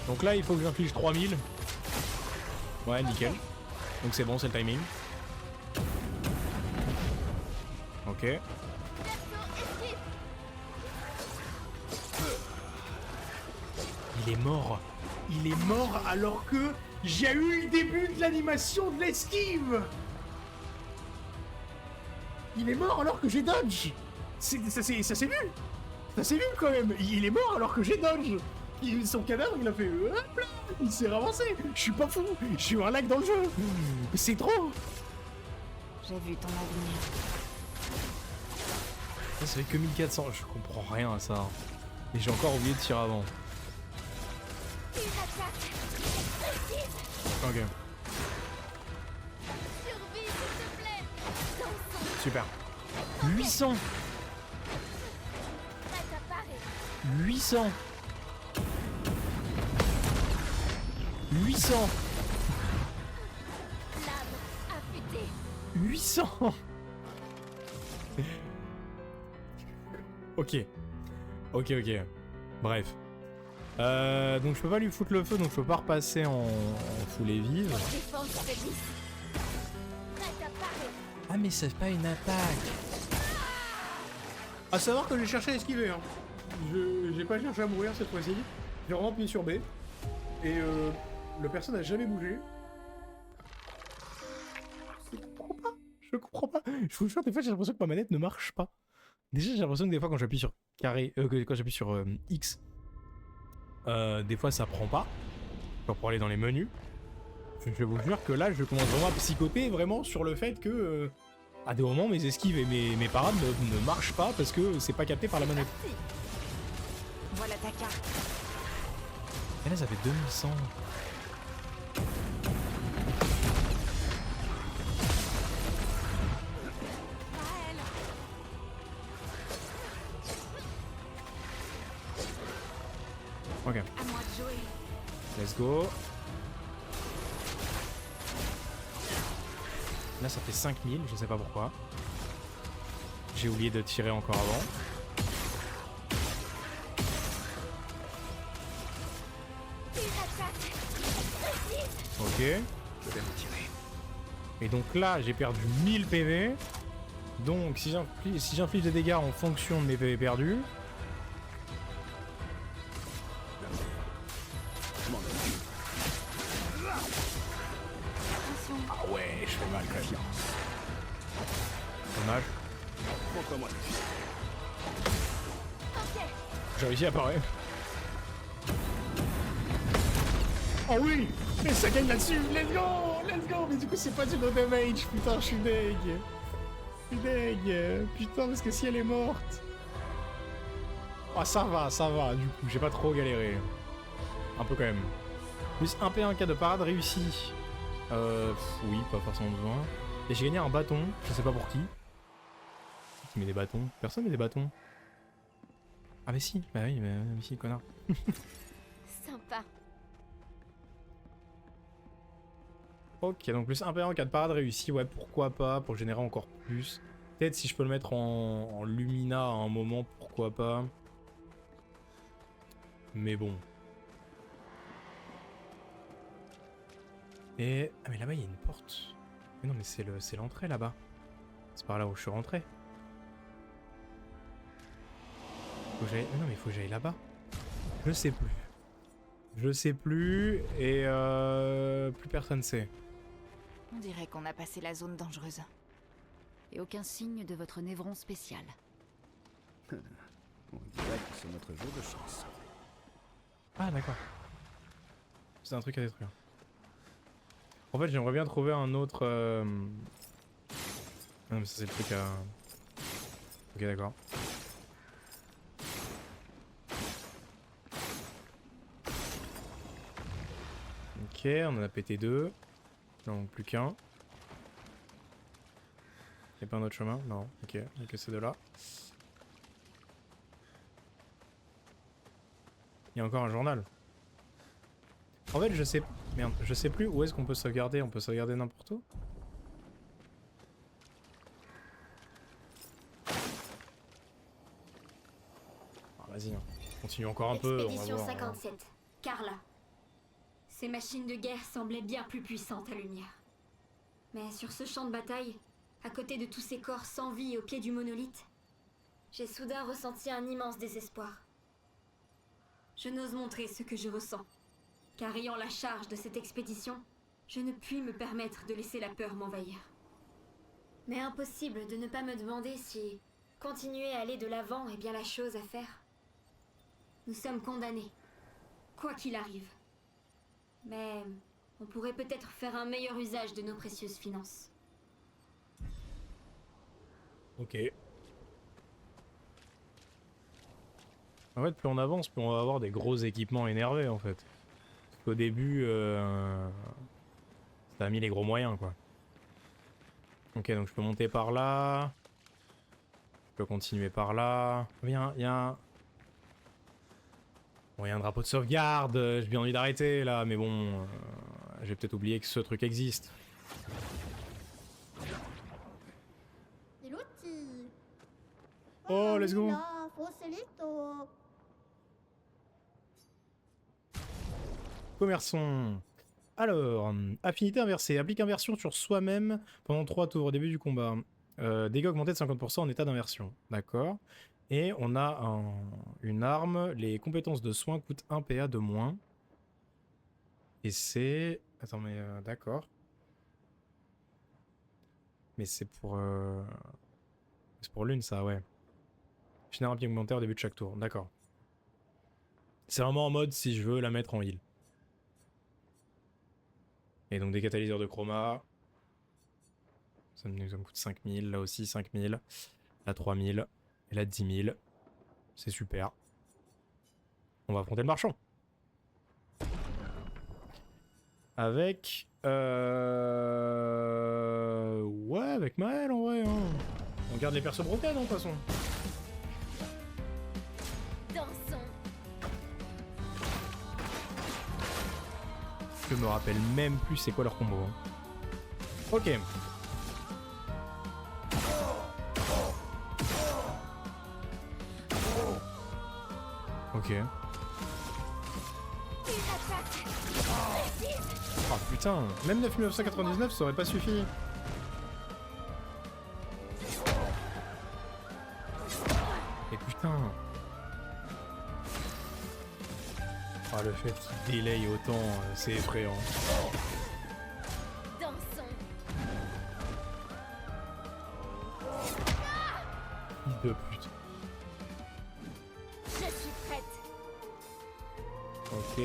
Donc là il faut que j'inflige 3000. Ouais, nickel. Donc c'est bon, c'est le timing. Ok. Il est mort. Il est mort alors que j'ai eu le début de l'animation de l'esquive. Il est mort alors que j'ai dodge. Ça s'est vu. Ça s'est vu quand même. Il est mort alors que j'ai dodge. Son cadavre, il a fait hop là, il s'est ravancé. Je suis pas fou, je suis un lac dans le jeu. C'est trop. J'ai vu ton avenir. Ça fait que 1400, je comprends rien à ça. Et j'ai encore oublié de tirer avant. Une attaque. Ok, Survie, s'il te plaît. Dansons. super. 800 Prête à parer. 800 800 Lame affûtée. 800. Ok. Ok. Bref. Donc je peux pas lui foutre le feu, donc je peux pas repasser en full et vive. Défense faiblisse. Prête à parer. Ah mais c'est pas une attaque. À savoir que j'ai cherché à esquiver. Hein. J'ai pas cherché à mourir cette fois-ci. J'ai vraiment appuyé sur B. Et le perso n'a jamais bougé. Je comprends pas. Je vous jure, des fois j'ai l'impression que ma manette ne marche pas. Déjà j'ai l'impression que des fois quand j'appuie sur carré, quand j'appuie sur X, des fois ça prend pas. Genre pour aller dans les menus. Je vous jure que là je commence vraiment à psychoter vraiment sur le fait que à des moments mes esquives et mes parades ne marchent pas parce que c'est pas capté par la manette. Voilà ta carte. Et là ça fait 2100. Ok, À moi de jouer. let's go. Là ça fait 5000, je sais pas pourquoi. J'ai oublié de tirer encore avant. Une attaque. Ok. Je vais me tirer. Et donc là j'ai perdu 1000 PV. Donc si j'inflige des dégâts en fonction de mes PV perdus. Je m'en occupe. Ah ouais, je fais mal quand même. Dommage. Montre-moi le fusil. J'ai réussi à apparaître. Oh oui, mais ça gagne là-dessus. Let's go. Mais du coup c'est pas du no damage. Putain, je suis deg. Putain, parce que si elle est morte. Ah ça va. Du coup, j'ai pas trop galéré. Un peu quand même. Plus 1P1 cas de parade réussi. Oui, pas forcément besoin. Et j'ai gagné un bâton. Je sais pas pour qui. Qui met des bâtons? Personne met des bâtons. Ah mais si, bah oui, mais si, connard. Sympa. Ok, donc plus 1P1 en cas de parade réussi, ouais, pourquoi pas, pour générer encore plus. Peut-être si je peux le mettre en Lumina à un moment, pourquoi pas. Mais bon. Et... Ah mais là-bas il y a une porte. Mais non mais c'est l'entrée là-bas. C'est par là où je suis rentré. Faut que j'aille... Mais non mais il faut que j'aille là-bas. Je sais plus et plus personne sait. On dirait qu'on a passé la zone dangereuse. Et aucun signe de votre névron spécial. On dirait que c'est notre jour de chance. Ah d'accord. C'est un truc à détruire. En fait j'aimerais bien trouver un autre... Ah non mais ça c'est le truc à... Ok d'accord. Ok, on en a pété 2. Non, plus qu'un. Y'a pas un autre chemin? Non, ok, donc c'est de là. Il y a encore un journal. En fait, je sais... Merde, je sais plus où est-ce qu'on peut sauvegarder. On peut sauvegarder n'importe où? Ah, vas-y, hein. Continue encore un peu, on va Expédition voir. 57. Carla. Ces machines de guerre semblaient bien plus puissantes à lumière. Mais sur ce champ de bataille, à côté de tous ces corps sans vie au pied du monolithe, j'ai soudain ressenti un immense désespoir. Je n'ose montrer ce que je ressens, car ayant la charge de cette expédition, je ne puis me permettre de laisser la peur m'envahir. Mais impossible de ne pas me demander si continuer à aller de l'avant est bien la chose à faire. Nous sommes condamnés. quoi qu'il arrive. Mais on pourrait peut-être faire un meilleur usage de nos précieuses finances. Ok. En fait, plus on avance, plus on va avoir des gros équipements énervés en fait. Parce qu'au début, ça a mis les gros moyens quoi. Ok, donc je peux monter par là. Je peux continuer par là. Viens, il y a un... Bon, il y a un drapeau de sauvegarde, j'ai bien envie d'arrêter là, mais bon... j'ai peut-être oublié que ce truc existe. Oh, let's go! Commerçons. Alors, affinité inversée. Applique inversion sur soi-même pendant 3 tours au début du combat. Dégâts augmentés de 50% en état d'inversion. D'accord. Et on a une arme. Les compétences de soins coûtent 1 PA de moins. Et c'est... Attends, mais d'accord. Mais c'est pour... C'est pour l'une, ça, ouais. Finir un pied augmentaire au début de chaque tour. D'accord. C'est vraiment en mode si je veux la mettre en heal. Et donc des catalyseurs de chroma. Ça me coûte 5000. Là aussi 5000. Là 3000. Et là 10 000. C'est super. On va affronter le marchand. Avec... Ouais, avec Maël en vrai. Hein. On garde les persos broken de toute façon. Dansons. Je me rappelle même plus c'est quoi leur combo. Hein. Ok. Ok. Oh putain, même 9999 ça aurait pas suffi. Et putain. Ah, le fait qu'il délaye autant, c'est effrayant. Dansons. Fils de pute. Je suis prête. Ok.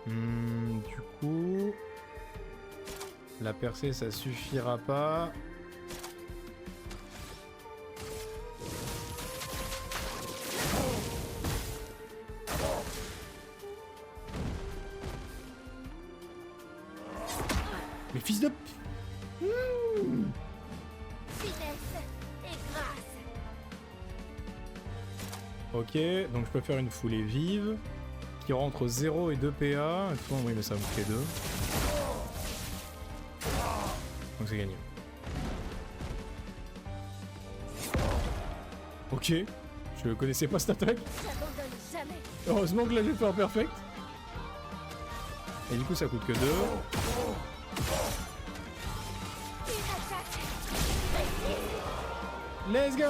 Du coup... La percée ça suffira pas. Mais fils de... Finesse et grâce. Ok, donc je peux faire une foulée vive qui rend entre 0 et 2 PA. Attends, oui, mais ça me fait 2. Donc c'est gagné. Ok, je connaissais pas cette attaque. J'abandonne jamais. Heureusement que là j'ai fait en perfect. Et du coup ça coûte que 2. Une attaque. Let's go!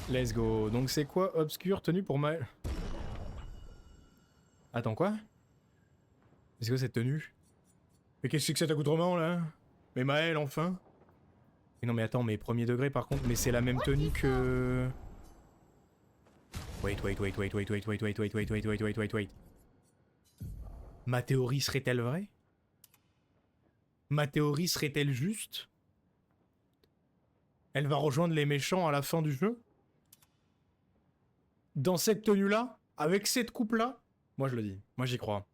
Let's go. Donc c'est quoi obscur tenue pour Maël? Attends quoi? C'est quoi cette tenue? Mais qu'est-ce que c'est que cet accoutrement là? Mais Maël enfin? Mais non mais attends, mais premier degré par contre, mais c'est la même tenue que... Wait. Ma théorie serait-elle vraie? Ma théorie serait-elle juste? Elle va rejoindre les méchants à la fin du jeu? Dans cette tenue-là? Avec cette coupe-là? Moi je le dis, moi j'y crois.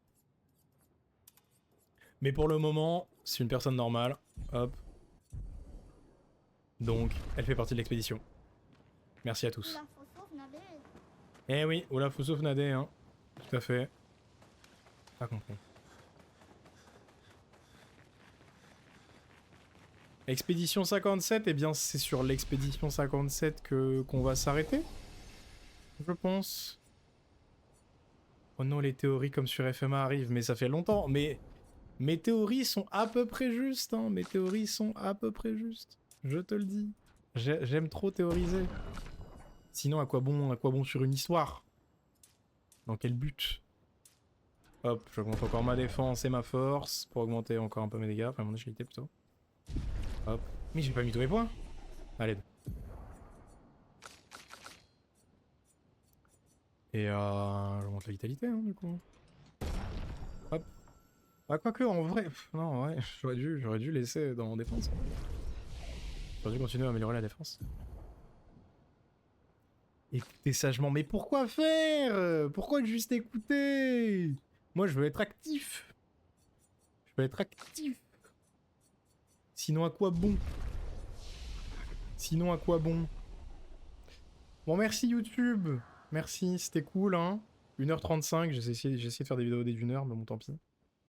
Mais pour le moment, c'est une personne normale. Hop. Donc, elle fait partie de l'expédition. Merci à tous. Eh oui, Olaf Nade, hein. Tout à fait. Pas compris. Expédition 57, eh bien c'est sur l'expédition 57 qu'on va s'arrêter. Je pense. Oh non, les théories comme sur FMA arrivent, mais ça fait longtemps. Mais mes théories sont à peu près justes, hein. Mes théories sont à peu près justes. Je te le dis. J'aime trop théoriser. Sinon, à quoi bon sur une histoire? Dans quel but? Hop, j'augmente encore ma défense et ma force pour augmenter encore un peu mes dégâts, enfin mon agilité plutôt. Hop. Mais j'ai pas mis tous mes points. Allez. Et je monte la vitalité, hein, du coup. Hop. Ah, quoique, en vrai... non, ouais, j'aurais dû laisser dans défense. J'aurais dû continuer à améliorer la défense. Écoutez sagement, mais pourquoi faire? Pourquoi juste écouter? Moi, je veux être actif. Je veux être actif. Sinon, à quoi bon? Sinon, à quoi bon? Bon, merci YouTube. Merci, c'était cool, hein. 1h35, j'ai essayé de faire des vidéos d'1 heure, mais bon, tant pis.